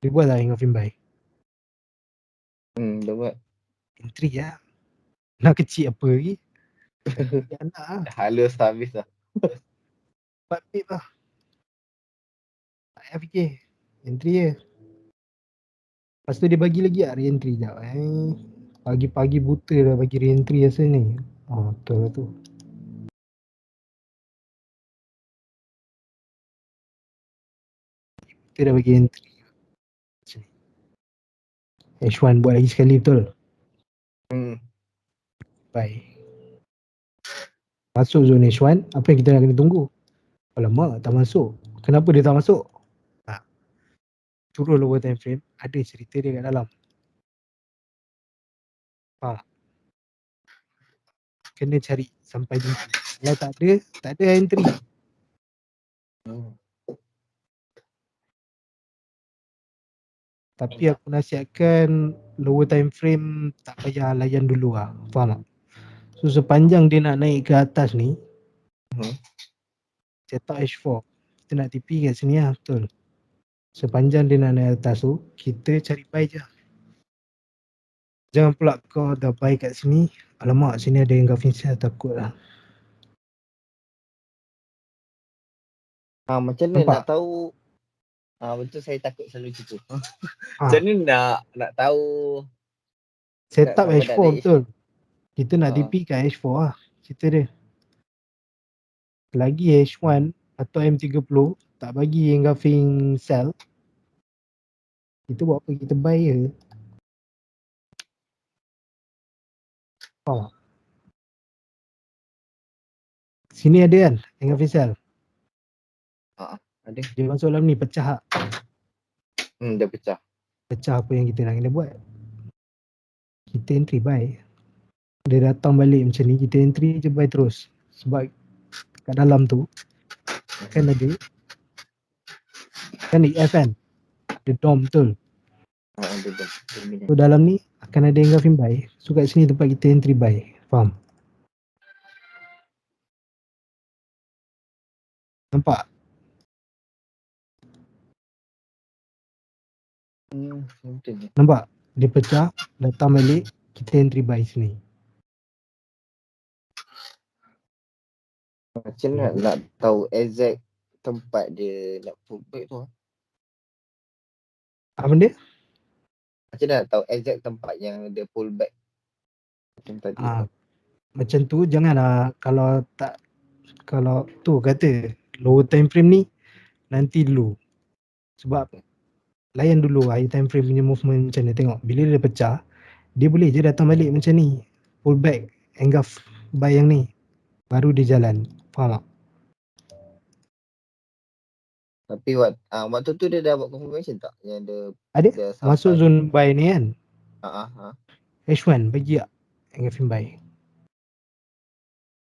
Dia buat lah engulfing buy. Dia buat. Entry lah. Nak kecil apa lagi? Dia nak lah. Halus habis lah. 4 pip lah. Tak payah fikir. Entry je. Lepas tu dia bagi lagi lah re-entry sekejap. Pagi-pagi buta dah bagi re-entry rasa ni. Betul lah tu. Kita dah bagi entry. H1 buat lagi sekali betul. Bye. Masuk zone H1, apa yang kita nak kena tunggu? Alamak, tak masuk. Kenapa dia tak masuk? Turun lower time frame, ada cerita dia kat dalam. Faham? Kena cari sampai jumpa. Kalau tak ada entry. Tapi aku nasihatkan lower time frame tak payah layan dulu lah. Faham tak? So sepanjang dia nak naik ke atas ni, setup H4. Kita nak TP kat sini lah, betul. Sepanjang dia nak naik atas tu, kita cari buy je. Jangan pula kau dah buy kat sini, alamak sini ada engulfing sell, takut lah. Macam mana nak tahu? Betul saya takut selalu gitu. Macam mana nak tahu setup nak H4 betul. Kita nak TP kat H4 lah cerita dia. Lagi H1 atau M30 tak bagi engulfing sell, kita buat apa? Kita buy je. Faham tak? Sini ada kan Engkau Faisal. Ada. Dia masuk dalam ni pecah. Dia pecah. Pecah apa yang kita nak kena buat. Kita entry buy. Dia datang balik macam ni, kita entry je buy terus. Sebab kat dalam tu kan ada kan EF kan. Dia DOM betul. Betul. So dalam ni akan ada engulfing buy. So kat sini tempat kita entry buy. Faham? Nampak? Betul je. Nampak? Dia pecah, datang balik, kita entry buy sini. Macam mana nak tahu exact tempat dia nak pullback tu? Apa benda? Macam mana nak tahu exact tempat yang dia pullback? Macam tadi tu. Macam tu janganlah kalau tu kata lower time frame ni nanti dulu. Sebab layan dulu high time frame punya movement macam ni. Tengok bila dia pecah, dia boleh je datang balik macam ni. Pullback, engulf buy yang ni. Baru dia jalan. Faham tak? Tapi waktu tu dia dah buat confirmation tak? Yang dia Ada dia masuk sampai. zone buy ni kan. H1 bagi tak engulfing buy.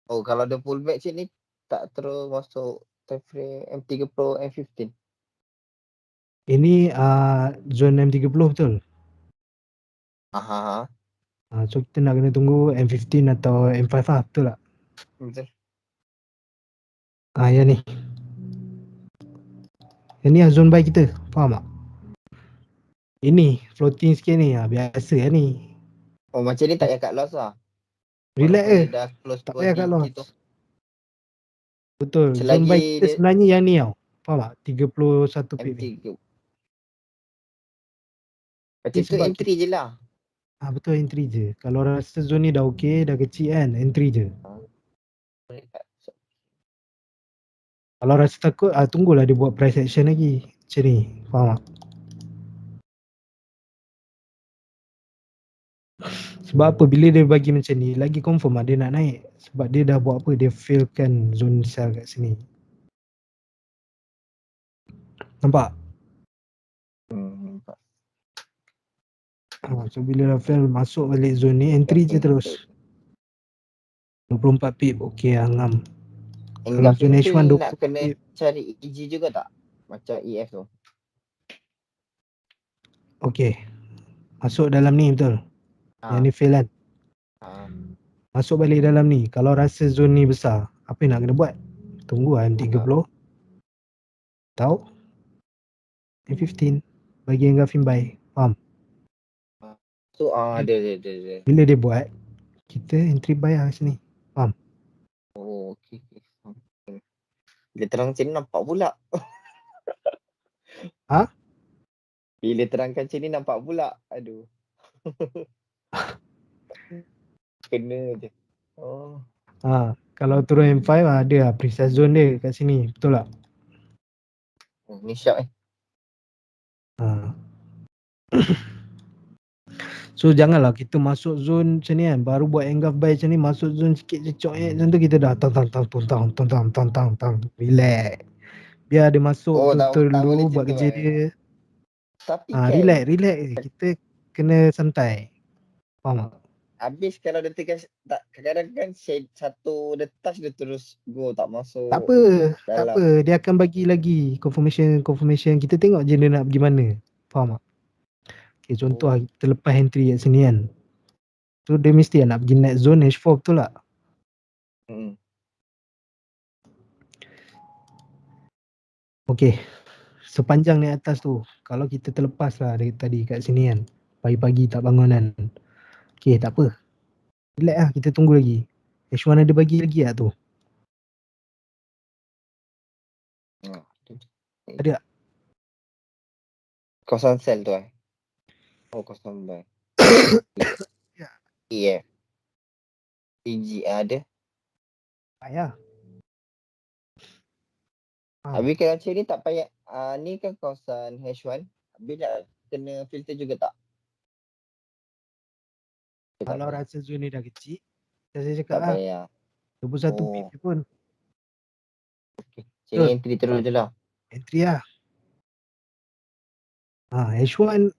Oh, kalau dia pullback macam ni tak terus masuk time frame M30 M15. Ini zone M30 betul. So kita nak kena tunggu M15 atau M5 lah, betul tak? Betul. Yang ni. Yang ni zone buy kita, faham tak? Ini floating sikit ni, biasa lah ni. Oh, macam ni tak payah cut loss lah. Relax Walaupun je, dia dah close tak payah kat loss. gitu. Betul, zone Selagi buy kita dia sebenarnya yang ni tau. Faham tak? 31 pip ni. M3. Macam tu sebab M3 je lah. Betul, entry je. Kalau rasa zone ni dah okey, dah kecil kan, entry je. Kalau rasa takut, tunggulah dia buat price action lagi. Macam ni, faham tak? Sebab apa, bila dia bagi macam ni, lagi confirm lah dia nak naik. Sebab dia dah buat apa, dia failkan zone sell kat sini. Nampak? Nampak. So bila dah fail, masuk balik zone ni, entry je terus. 24 pip, okey lah, ngam. Kalau zone Engulfing H1 nak 24 kena pip. cari EG juga tak? Macam EF tu. Okey. Masuk dalam ni betul. Yang ni fail kan. Masuk balik dalam ni. Kalau rasa zone ni besar, apa yang nak kena buat? Tunggu lah M30. Tahu? M15. Bagi engulfing buy. Faham? So ada. Bila dia buat, kita entry buy lah sini. Faham? Oh, okey. Bila terang macam ni nampak pula. Bila terangkan macam ni nampak pula. Aduh. Kena je. Oh. Kalau turun M5 ada lah precise zone dia kat sini. Betul tak? Ni syak So janganlah kita masuk zone macam ni kan, baru buat engulf buy macam ni, masuk zone sikit je cok macam tu, kita dah tang. Relax. Biar dia masuk betul-betul tak dulu boleh buat macam tu, kerja dia. Tapi kan Relax. Kita kena santai. Faham tak? habis kalau dia tekan tak, kadang-kadang kan satu dia touch dia terus go tak masuk. Tak apa. Dia akan bagi lagi confirmation. Kita tengok je dia nak pergi mana. Faham tak? Okay, contoh lah, kita lepas entry kat sini kan. So dia mesti nak pergi net zone H4, betul tak? Okay. Sepanjang naik atas tu, kalau kita terlepas lah dari tadi kat sini kan, pagi-pagi tak bangun kan. Okay, tak apa. Relax lah, kita tunggu lagi. H1 ada bagi lagi lah tu. Ada tak? Kosong sell tu Oh, kosong buy. Yeah. EG ada. Payah. Habis kalau macam ni tak payah. Ni kan kawasan H1. Habis nak kena filter juga tak? Kalau rasa zone ni dah kecil, saya cakap Tak lah, payah. 21 pip je pun. Sini entry terus je lah. Entry lah. H1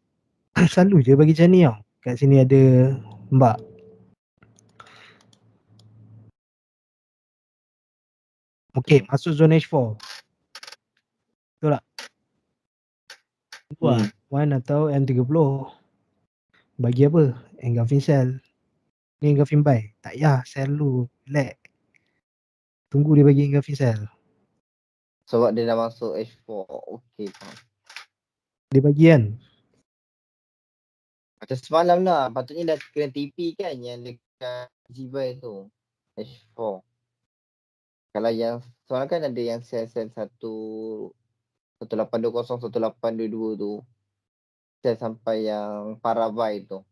selalu je bagi macam ni tau. Kat sini ada mbak. Okay, masuk zone H4. Betul tak? Buat One atau M30. Bagi apa? Engulfing cell. Ni engulfing buy. Tak payah, sell dulu. Relax. Tunggu dia bagi engulfing cell. Sebab dia dah masuk H4. Okay, faham. Dia bagi kan? Macam semalam lah. Patutnya dah kena TP kan yang dekat Jibai tu. H4. Kalau yang semalam kan ada yang sel-sel 1820, 1822 tu. Sel sampai yang Parabai tu.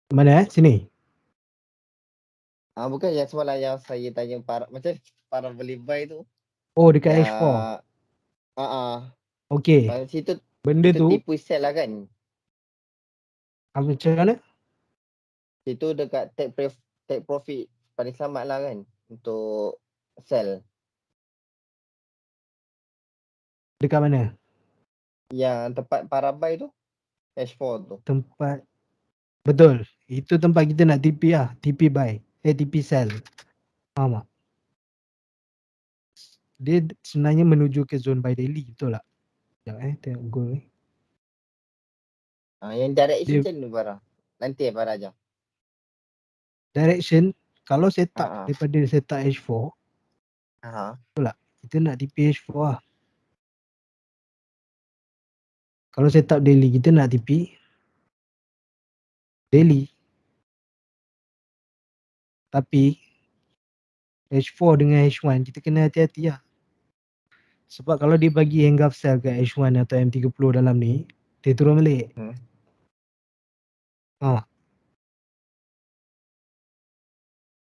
Mana Sini? Bukan yang semalam yang saya tanya macam para beli buy tu. Oh, dekat Yang H4. Okay. Okay. Situ Benda kita tu tipu sell lah kan. macam mana? Situ dekat take profit paling selamat lah kan untuk sell. Dekat mana? Yang tempat Parabai tu, H4 tu. Tempat. Betul. Itu tempat kita nak TP lah. TP buy. TP sell. Faham tak? Dia sebenarnya menuju ke zone buy daily. Betul tak? Sekejap tengok goal ni. Yang direction Dia- macam ni Farah. Nanti Farah ajar. Direction. Kalau setup Ah, ah. daripada setup H4. Kita nak TP H4 lah. Kalau setup daily kita nak TP daily. Tapi H4 dengan H1 kita kena hati-hati lah. Sebab kalau dia bagi engulf cell kat H1 atau M30 dalam ni, dia turun balik.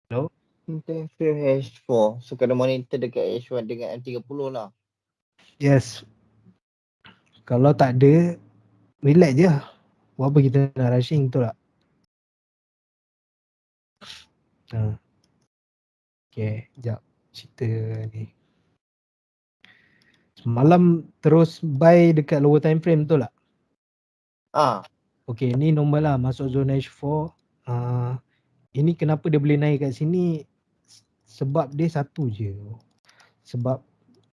Hello? H4. So kena monitor dekat H1 dengan M30 lah. Yes. Kalau tak ada, relax je lah. Buat apa kita nak rushing, betul tak? Okay, sekejap. Cerita ni. Semalam terus buy dekat lower time frame, betul tak? Okay, ni normal lah. Masuk zone H4. Ini kenapa dia boleh naik kat sini? Sebab dia satu je. Sebab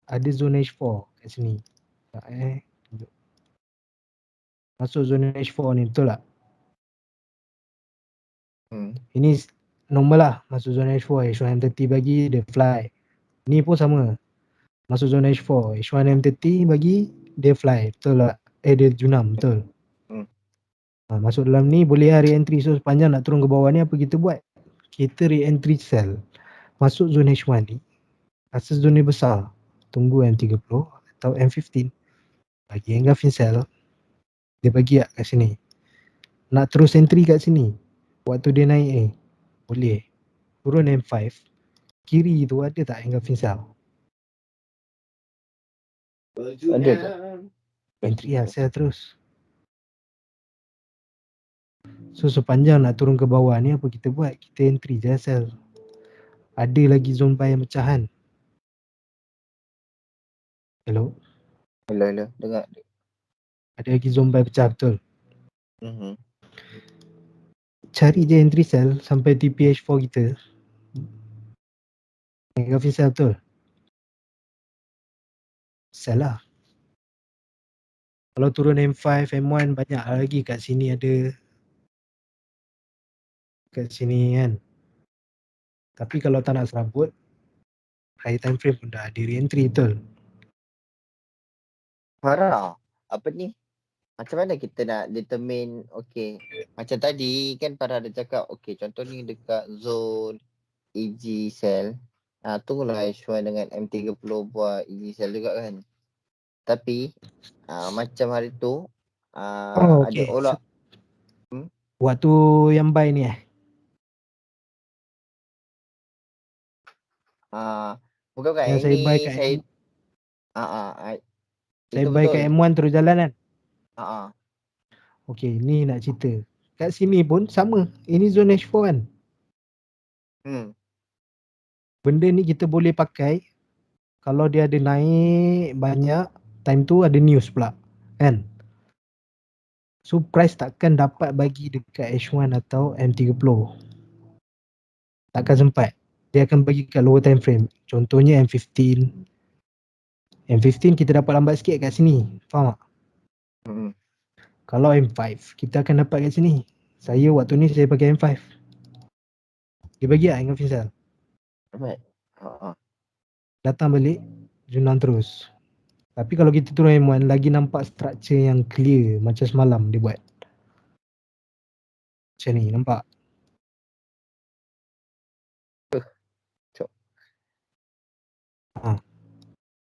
ada zone H4 kat sini. Sekejap. Masuk zone H4 ni, betul tak? Ini normal lah. Masuk zone H4, H1M30 bagi dia fly. Ni pun sama. Masuk zone H4, H1M30 bagi dia fly. Betul tak? Dia junam, betul. Masuk dalam ni boleh lah re-entry. So sepanjang nak turun ke bawah ni apa kita buat? Kita re-entry cell. Masuk zone H1 ni. Rasa zone ni besar. Tunggu M30 atau M15. Bagi engulfing cell. Dia bagi tak kat sini. Nak terus entry kat sini. Waktu dia naik boleh. Turun M5. Kiri tu ada tak engulfing cell? Ada tak? Entry lah cell terus. So sepanjang nak turun ke bawah ni apa kita buat? Kita entry je cell. Ada lagi zone buy yang pecahan. Hello? Hello. Dengar. Ada lagi zone buy pecah, betul? Mhm. Cari je entry cell sampai TPH4 kita. Engulfing cell, betul? Cell lah. Kalau turun M5, M1 banyak lagi kat sini ada. Kat sini kan. Tapi kalau tak nak serabut, high time frame pun dah ada re-entry, betul? Farah, apa ni? Macam mana kita nak determine, okay. Macam tadi kan Farah ada cakap, okay contoh ni dekat zone EG cell. Tunggulah H1 dengan M30 buat EG cell juga kan. Tapi, macam hari tu, ada Okay. olah. Waktu yang buy ni Bukan yang saya buy kat saya saya itu buy betul. kat M1 terus jalan kan? Ah, Okay, ni nak cerita. Kat sini pun sama. Ini zone H4 kan? benda ni kita boleh pakai kalau dia ada naik banyak, time tu ada news pula, kan? So price takkan dapat bagi dekat H1 atau M30. Takkan sempat. Dia akan bagi kat lower time frame. Contohnya M15. M15 kita dapat lambat sikit kat sini. Faham tak? Hmm. Kalau M5 kita akan dapat kat sini. Saya waktu ni saya pakai M5. Dia bagi tak Engulfing Cell? Dapat. Ha. Datang balik, Junang terus. Tapi kalau kita turun M1 lagi nampak structure yang clear macam semalam dia buat. Macam ni, nampak? Cok.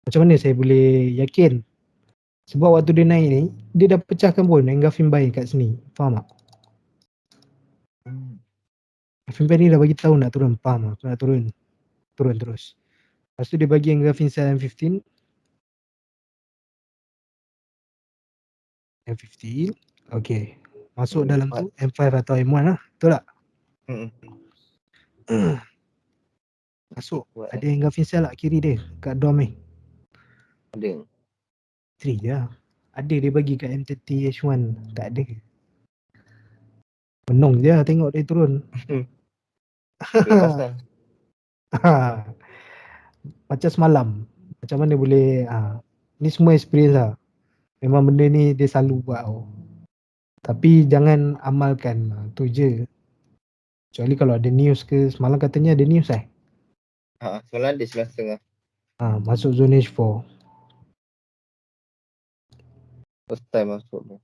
Macam mana saya boleh yakin? Sebab waktu dia naik ni, dia dah pecahkan pun Engulfing Buy kat sini. Faham tak? Hmm. Engulfing Buy ni dah bagi tahu nak turun. Faham tak? Nak turun. Turun terus. Lepas tu dia bagi Engulfing Cell M15. M15. Okay. Masuk dalam tu M5 atau M1 lah. Betul tak? Hmm. Masuk. Buat Ada Engulfing Cell tak kiri dia? Kat dom ni. ada. 3 je lah. Ada dia bagi kat M30 H1. Tak ada. Menung je lah tengok dia turun. Lepas lah. Macam semalam. Macam mana boleh ni semua experience lah. Memang benda ni dia selalu buat tau. Tapi jangan amalkan. Tu je. Kecuali kalau ada news ke. Semalam katanya ada news Soalan ada 11.30. masuk zone H4. First time masuk tu.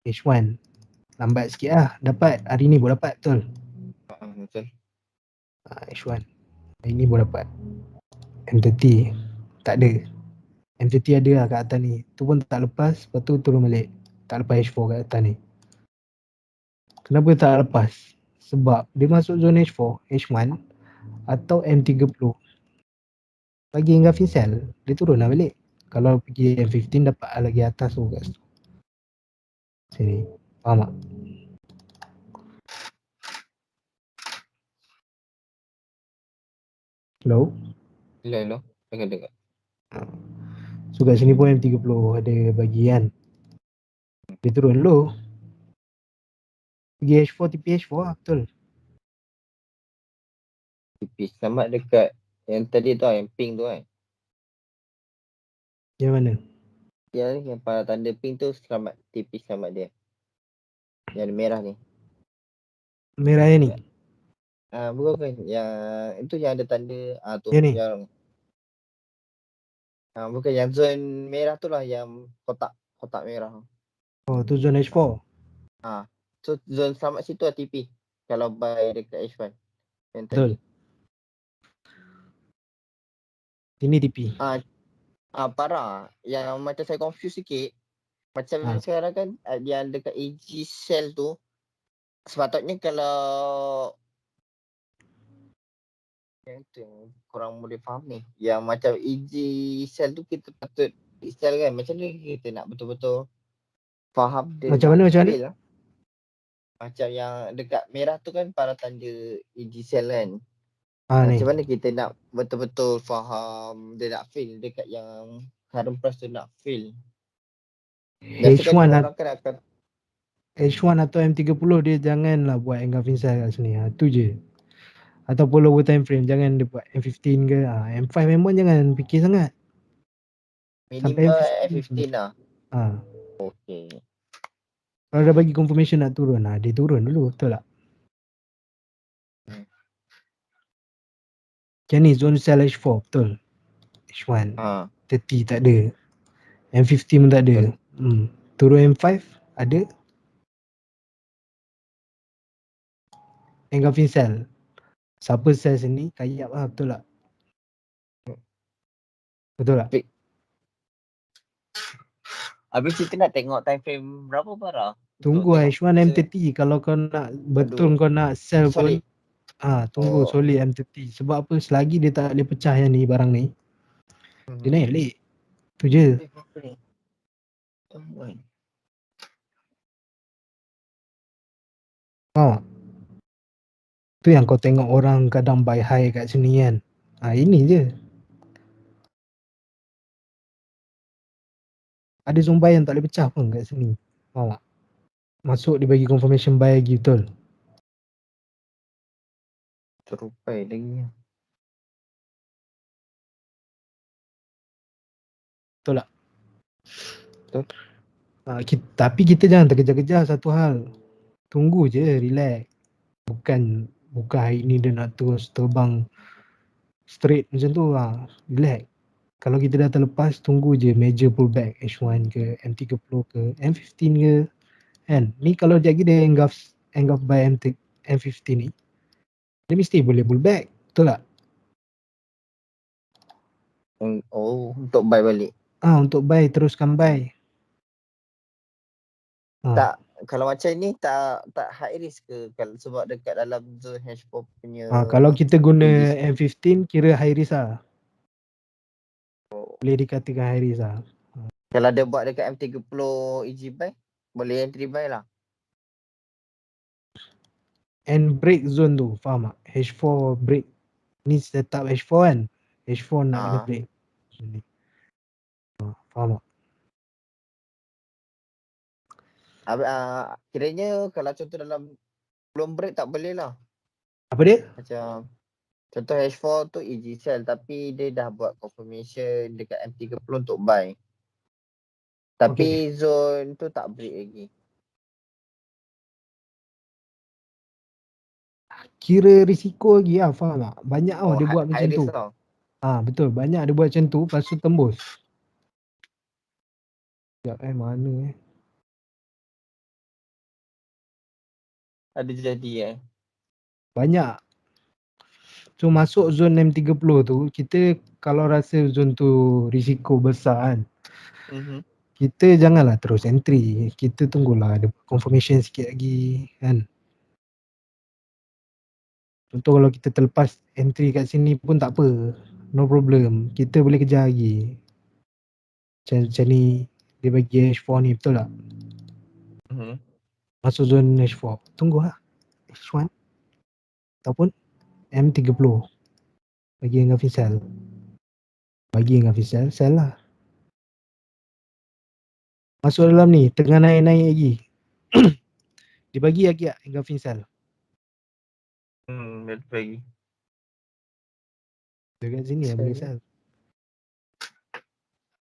H1 lambat sikit lah. Dapat hari ni baru dapat. Betul. Betul. H1 hari ni baru dapat. M30 tak ada. M30 ada lah kat atas ni. Tu pun tak lepas. Lepas tu turun balik. Tak lepas H4 kat atas ni. Kenapa tak lepas? Sebab dia masuk zone H4, H1 atau M30. Bagi Engulfing Cell, dia turun lah balik. Kalau pergi M15 dapat lagi atas tu kat situ. Sini. Faham tak? Hello? Hello. Dengar. So kat sini pun M30 ada bagian. Dia turun dulu. Pergi H4, TP H4 lah. Betul. TP selamat dekat yang tadi tu yang pink tu kan. Yang mana? Yang pada tanda pink tu selamat. TP selamat dia. Yang merah ni. Merah yang ni? Bukan. Yang itu yang ada tanda tu. Yang ni? Yang bukan yang zone merah tu lah yang kotak merah. Oh tu zone H4. So zone selamat situ lah TP. Kalau buy dekat H1. Yang Betul. tadi. Ini TP. Parah. Yang macam saya confuse sikit. Macam sekarang kan yang dekat AG cell tu. Sepatutnya kalau yang tu yang korang boleh faham ni. Yang macam AG cell tu kita patut install kan. Macam ni kita nak betul-betul faham dia. Macam mana? Lah. Macam yang dekat merah tu kan para tanda AG cell kan. Macam mana kita nak betul-betul faham dia nak fail dekat yang current price tu nak fail. H1 orang kan akan H1 atau M30 dia janganlah buat Engulfing Cell kat sini. Tu je. Ataupun lower time frame jangan dia buat M15 ke. M5 memang jangan fikir sangat. minimal F15 lah. Okay. Kalau dah bagi confirmation nak turun, dia turun dulu. Betul tak? Macam ni zone cell H4. Betul. H1 30 tak ada. M15 pun tak ada. Turun M5 ada. Engulfing Cell. Siapa cell sini kayap lah. Betul tak? Betul tak? Habis kita nak tengok time frame berapa parah? Tunggu H1 M30. Kalau kau nak betul kau nak sell pun tunggu solid M30. Sebab apa? Selagi dia tak boleh pecah yang ni barang ni, dia naik balik. Tu je. Faham tak? Tu yang kau tengok orang kadang buy high kat sini kan. Ini je. Ada zone buy yang tak boleh pecah pun kat sini. Faham tak? Masuk dia bagi confirmation buy lagi betul. Terupai lagi. Betul tak? Betul. Tapi kita jangan terkejar-kejar satu hal. Tunggu je, relax. Bukan hari ni dia nak terus terbang straight macam tu lah. Relax. Kalau kita dah terlepas, tunggu je major pullback H1 ke, M30 ke, M15 ke. Kan? Ni kalau jadi dia engulf by M15 ni, dia mesti boleh pullback. Betul tak? Oh, untuk buy balik. Untuk buy, teruskan buy. Tak, kalau macam ni tak high risk ke sebab dekat dalam zone H4 punya. Kalau kita guna position. M15 kira high risk lah. Boleh dikatakan high risk lah. Kalau dia buat dekat M30 EG buy, boleh entry buy lah. And break zone tu, faham tak? H4 break. Ni setup H4 kan? H4 nak kena break. Faham tak? Kiranya kalau contoh dalam belum break tak boleh lah. Apa dia? Macam contoh H4 tu EG sell tapi dia dah buat confirmation dekat M30 untuk buy. Tapi zone tu tak break lagi. Kira risiko lagi lah, faham tak? Banyak tau dia buat macam tu. Tau. Betul, banyak dia buat macam tu, lepas tu tembus. Sekejap mana Ada jadi banyak. So masuk zone M30 tu, kita kalau rasa zone tu risiko besar kan, kita janganlah terus entry. Kita tunggulah ada confirmation sikit lagi kan. Contoh kalau kita terlepas entry kat sini pun tak apa. No problem. Kita boleh kejar lagi. Macam ni dia bagi H4 ni, betul tak? Masuk zone H4. Tunggu lah. H1 ataupun M30. Bagi engulfing cell. Bagi engulfing cell, sell lah. Masuk dalam ni, tengah naik-naik lagi. Dia bagi lagi tak engulfing cell? Bagi. Dekat sini lah boleh sell.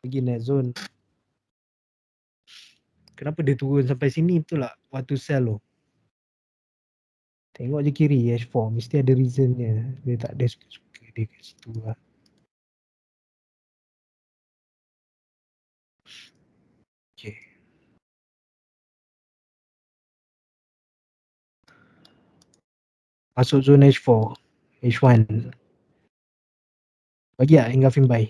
Bagi net zone. Kenapa dia turun sampai sini betul tak? Waktu sell tu. Tengok je kiri H4. Mesti ada reason dia. Dia tak ada suka-suka dia kat situ lah. Okay. Masuk zone H4. H1. Bagi tak engulfing buy?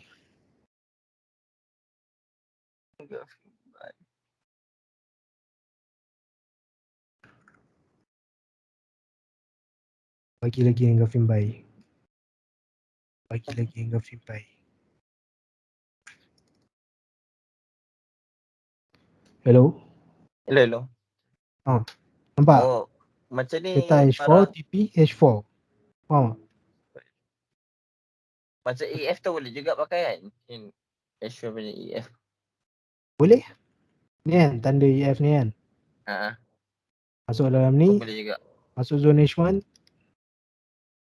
Bagi lagi engulfing buy. Bagi lagi engulfing buy. Hello? Hello. Nampak? Oh, macam ni Peta H4, TP H4. Faham tak? Macam EF tu boleh juga pakai kan? H4 punya EF. Boleh? Ni kan tanda EF ni kan? Masuk dalam ni. Boleh juga. Masuk zone H1.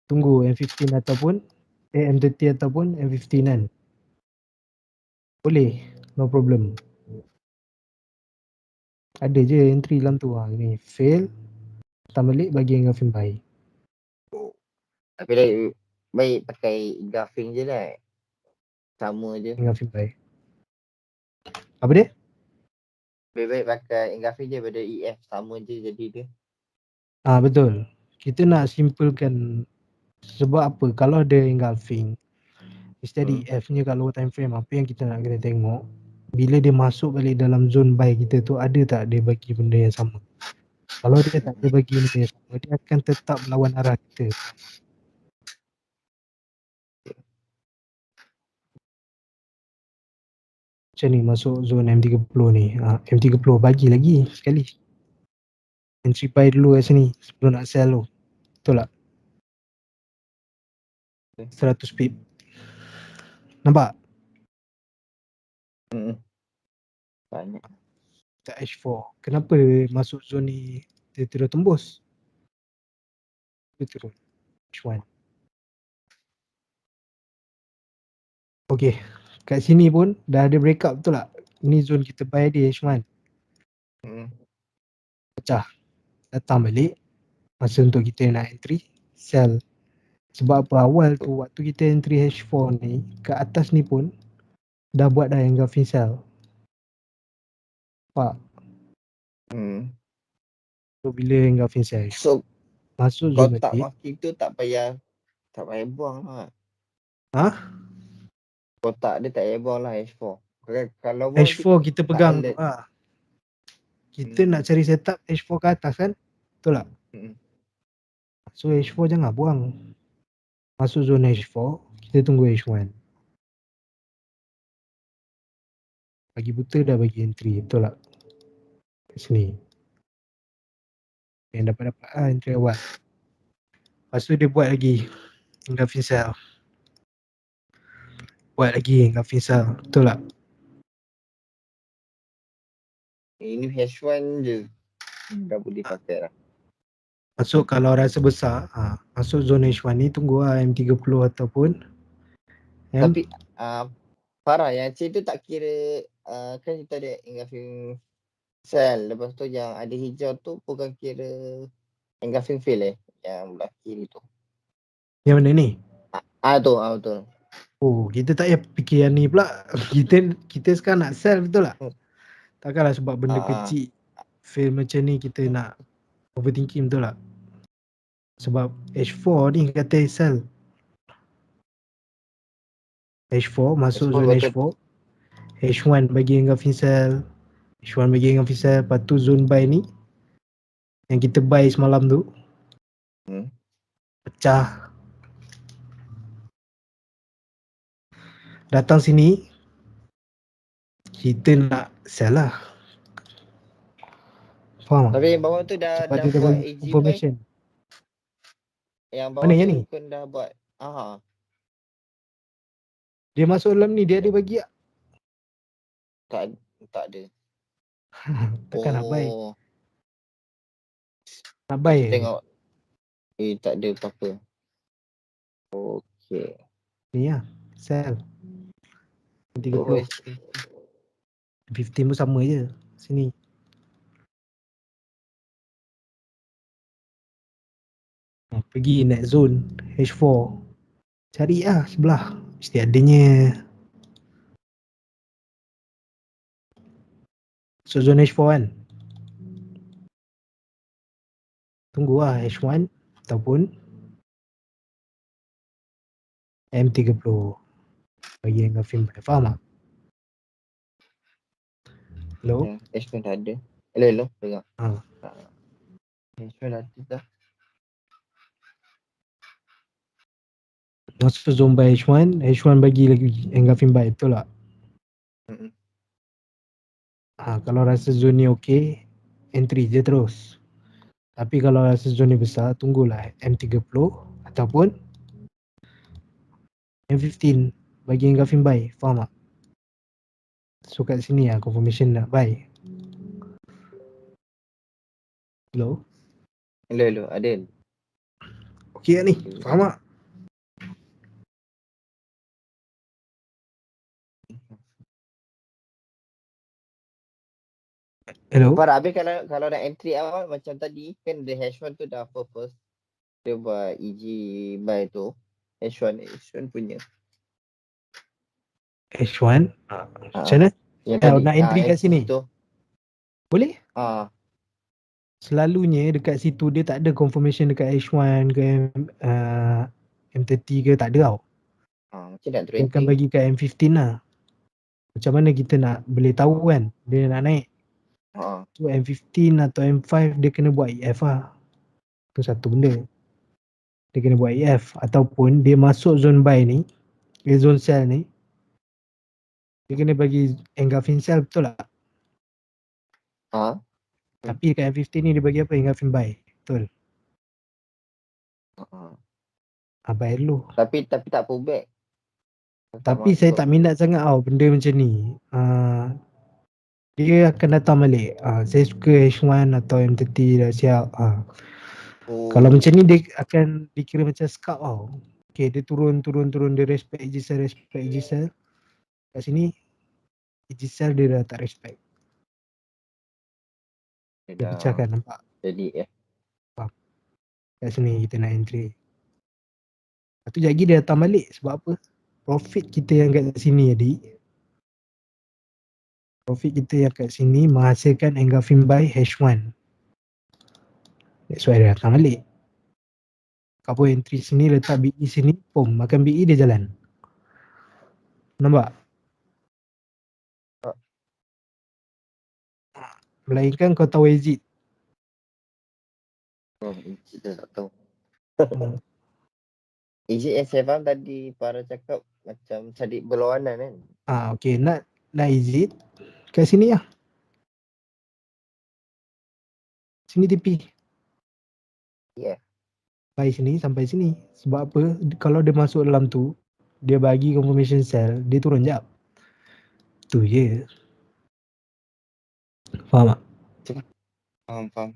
Tunggu M15 ataupun M30 ataupun M15 kan? Boleh. No problem. Ada je entry dalam tu lah. Ni fail. Datang balik bagi engulfing buy. Tapi baik pakai engulfing je lah. Sama je. Engulfing buy. Apa dia? Baik-baik pakai engulfing je daripada EF. Sama je jadi dia. Betul. Kita nak simplekan. Sebab apa? Kalau ada engulfing, mesti ada EF nya kat lower time frame. Apa yang kita nak kena tengok, bila dia masuk balik dalam zone buy kita tu, ada tak dia bagi benda yang sama? Kalau dia tak ada bagi benda yang sama, dia akan tetap melawan arah kita. Macam ni masuk zone M30 ni. M30 bagi lagi sekali. Entry buy dulu kat sini sebelum nak sell tu. Betul tak? 100 pip. Nampak? Banyak. Tak H4. Kenapa dia masuk zone ni dia terus tembus? Dia turun. H1. Okay. Kat sini pun dah ada breakup, betul tak? Ini zone kita buy dia H1. Pecah. Datang balik. Masa untuk kita nak entry. Sell. Sebab apa, awal tu waktu kita entry H4 ni, kat atas ni pun dah buat dah engulfing sell. Nampak? So bila engulfing sell So masuk kau zone tak balik. marking tu tak payah buang lah. Ha? Kotak dia tak payah buang lah H4. Kalau buang H4 kita tak pegang tu alert. lah. Kita nak cari setup H4 ke atas kan? Betul tak? So H4 jangan buang. Masuk zone H4, kita tunggu H1. Bagi buta dah bagi entry, betul tak? Kat sini. Yang dapat-dapat entry awal. Lepas tu dia buat lagi engulfing sell. Buat lagi engulfing sell, betul tak? Ini H1 je. Dah boleh pakai lah. Masuk kalau rasa besar, masuk zone H1 ni tunggu lah M30 ataupun Tapi Farah yang C tu tak kira kan kita ada engulfing cell. Lepas tu yang ada hijau tu bukan kira engulfing fill yang belah kiri tu. yang mana ni? Betul. Oh, kita tak payah fikir yang ni pula. Kita sekarang nak sell, betul tak? Takkanlah sebab benda kecil fail macam ni kita nak overthinking, betul tak? Sebab H4 ni kata sell. H4 masuk H4 zone betul. H4. H1 bagi engulfing sell. H1 bagi engulfing sell. Lepas tu zone buy ni yang kita buy semalam tu pecah. Datang sini kita nak sell lah. Faham tak? Tapi yang bawah tu dah Sebab dia dah buat bagi AG buy. confirmation. Yang bawah Mana tu yang ni? kan dah buat. Dia masuk dalam ni, dia ada bagi tak? Tak ada. Takkan nak buy. Nak Kita buy tengok. Tak ada apa-apa. Okay. ni lah. Sell. 30. 15 pun sama je. Sini. Pergi next zone H4. Cari lah sebelah. Mesti adanya. So zone H4 kan. Tunggu lah H1 ataupun M30 bagi engulfing buy. Faham tak? Hello? H1 dah ada. Hello. Tengok. H1 dah ada dah. Masuk zone buy H1. H1 bagi lagi engulfing buy. Betul tak? Kalau rasa zone ni okay, entry je terus. Tapi kalau rasa zone ni besar, tunggulah M30 ataupun M15 bagi engulfing buy. Faham tak? So kat sini lah confirmation nak buy. Hello? Hello. Adil. Okay tak ni? Faham tak? Hello? Farah, habis kalau nak entry awal macam tadi kan the H1 tu dah purpose. Dia buat EG buy tu. H1 punya. H1? Macam mana? Yang tadi. Nak entry kat sini? Tu. Boleh? Selalunya dekat situ dia tak ada confirmation dekat H1 ke M30 ke, tak ada tau. Macam nak Dia akan bagi kat M15 lah. Macam mana kita nak boleh tahu kan dia nak naik. So M15 atau M5 dia kena buat EF lah. Itu satu benda. Dia kena buat EF ataupun dia masuk zone buy ni, zone sell ni, dia kena bagi engulfing sell, betul tak? Tapi dekat M15 ni dia bagi apa? Engulfing buy. Betul. By law. Tapi tak pullback. Tapi saya tak minat sangat benda macam ni. Dia akan datang balik. Saya suka H1 atau M30 dah siap. Kalau macam ni dia akan dikira macam scalp Okay, dia turun. Dia respect Ejisel. Kat sini Ejisel dia dah tak respect. Dia pecahkan, nampak? Jadi Kat sini kita nak entry. Lepas tu sekejap lagi dia datang balik. Sebab apa? Profit kita yang kat sini adik. Profit kita yang kat sini menghasilkan engulfing buy H1. That's why dia datang balik. Cover entry sini, letak BE sini, makan BE dia jalan. Nampak? Melainkan kau tahu exit. kita tak tahu. Exit yang saya faham tadi para cakap macam cari berlawanan kan. Okay, nak exit kat sini lah. Sini TP. Yeah. Buy sini sampai sini. Sebab apa? Kalau dia masuk dalam tu, dia bagi confirmation sell, dia turun jap. Tu je. Faham tak? Faham.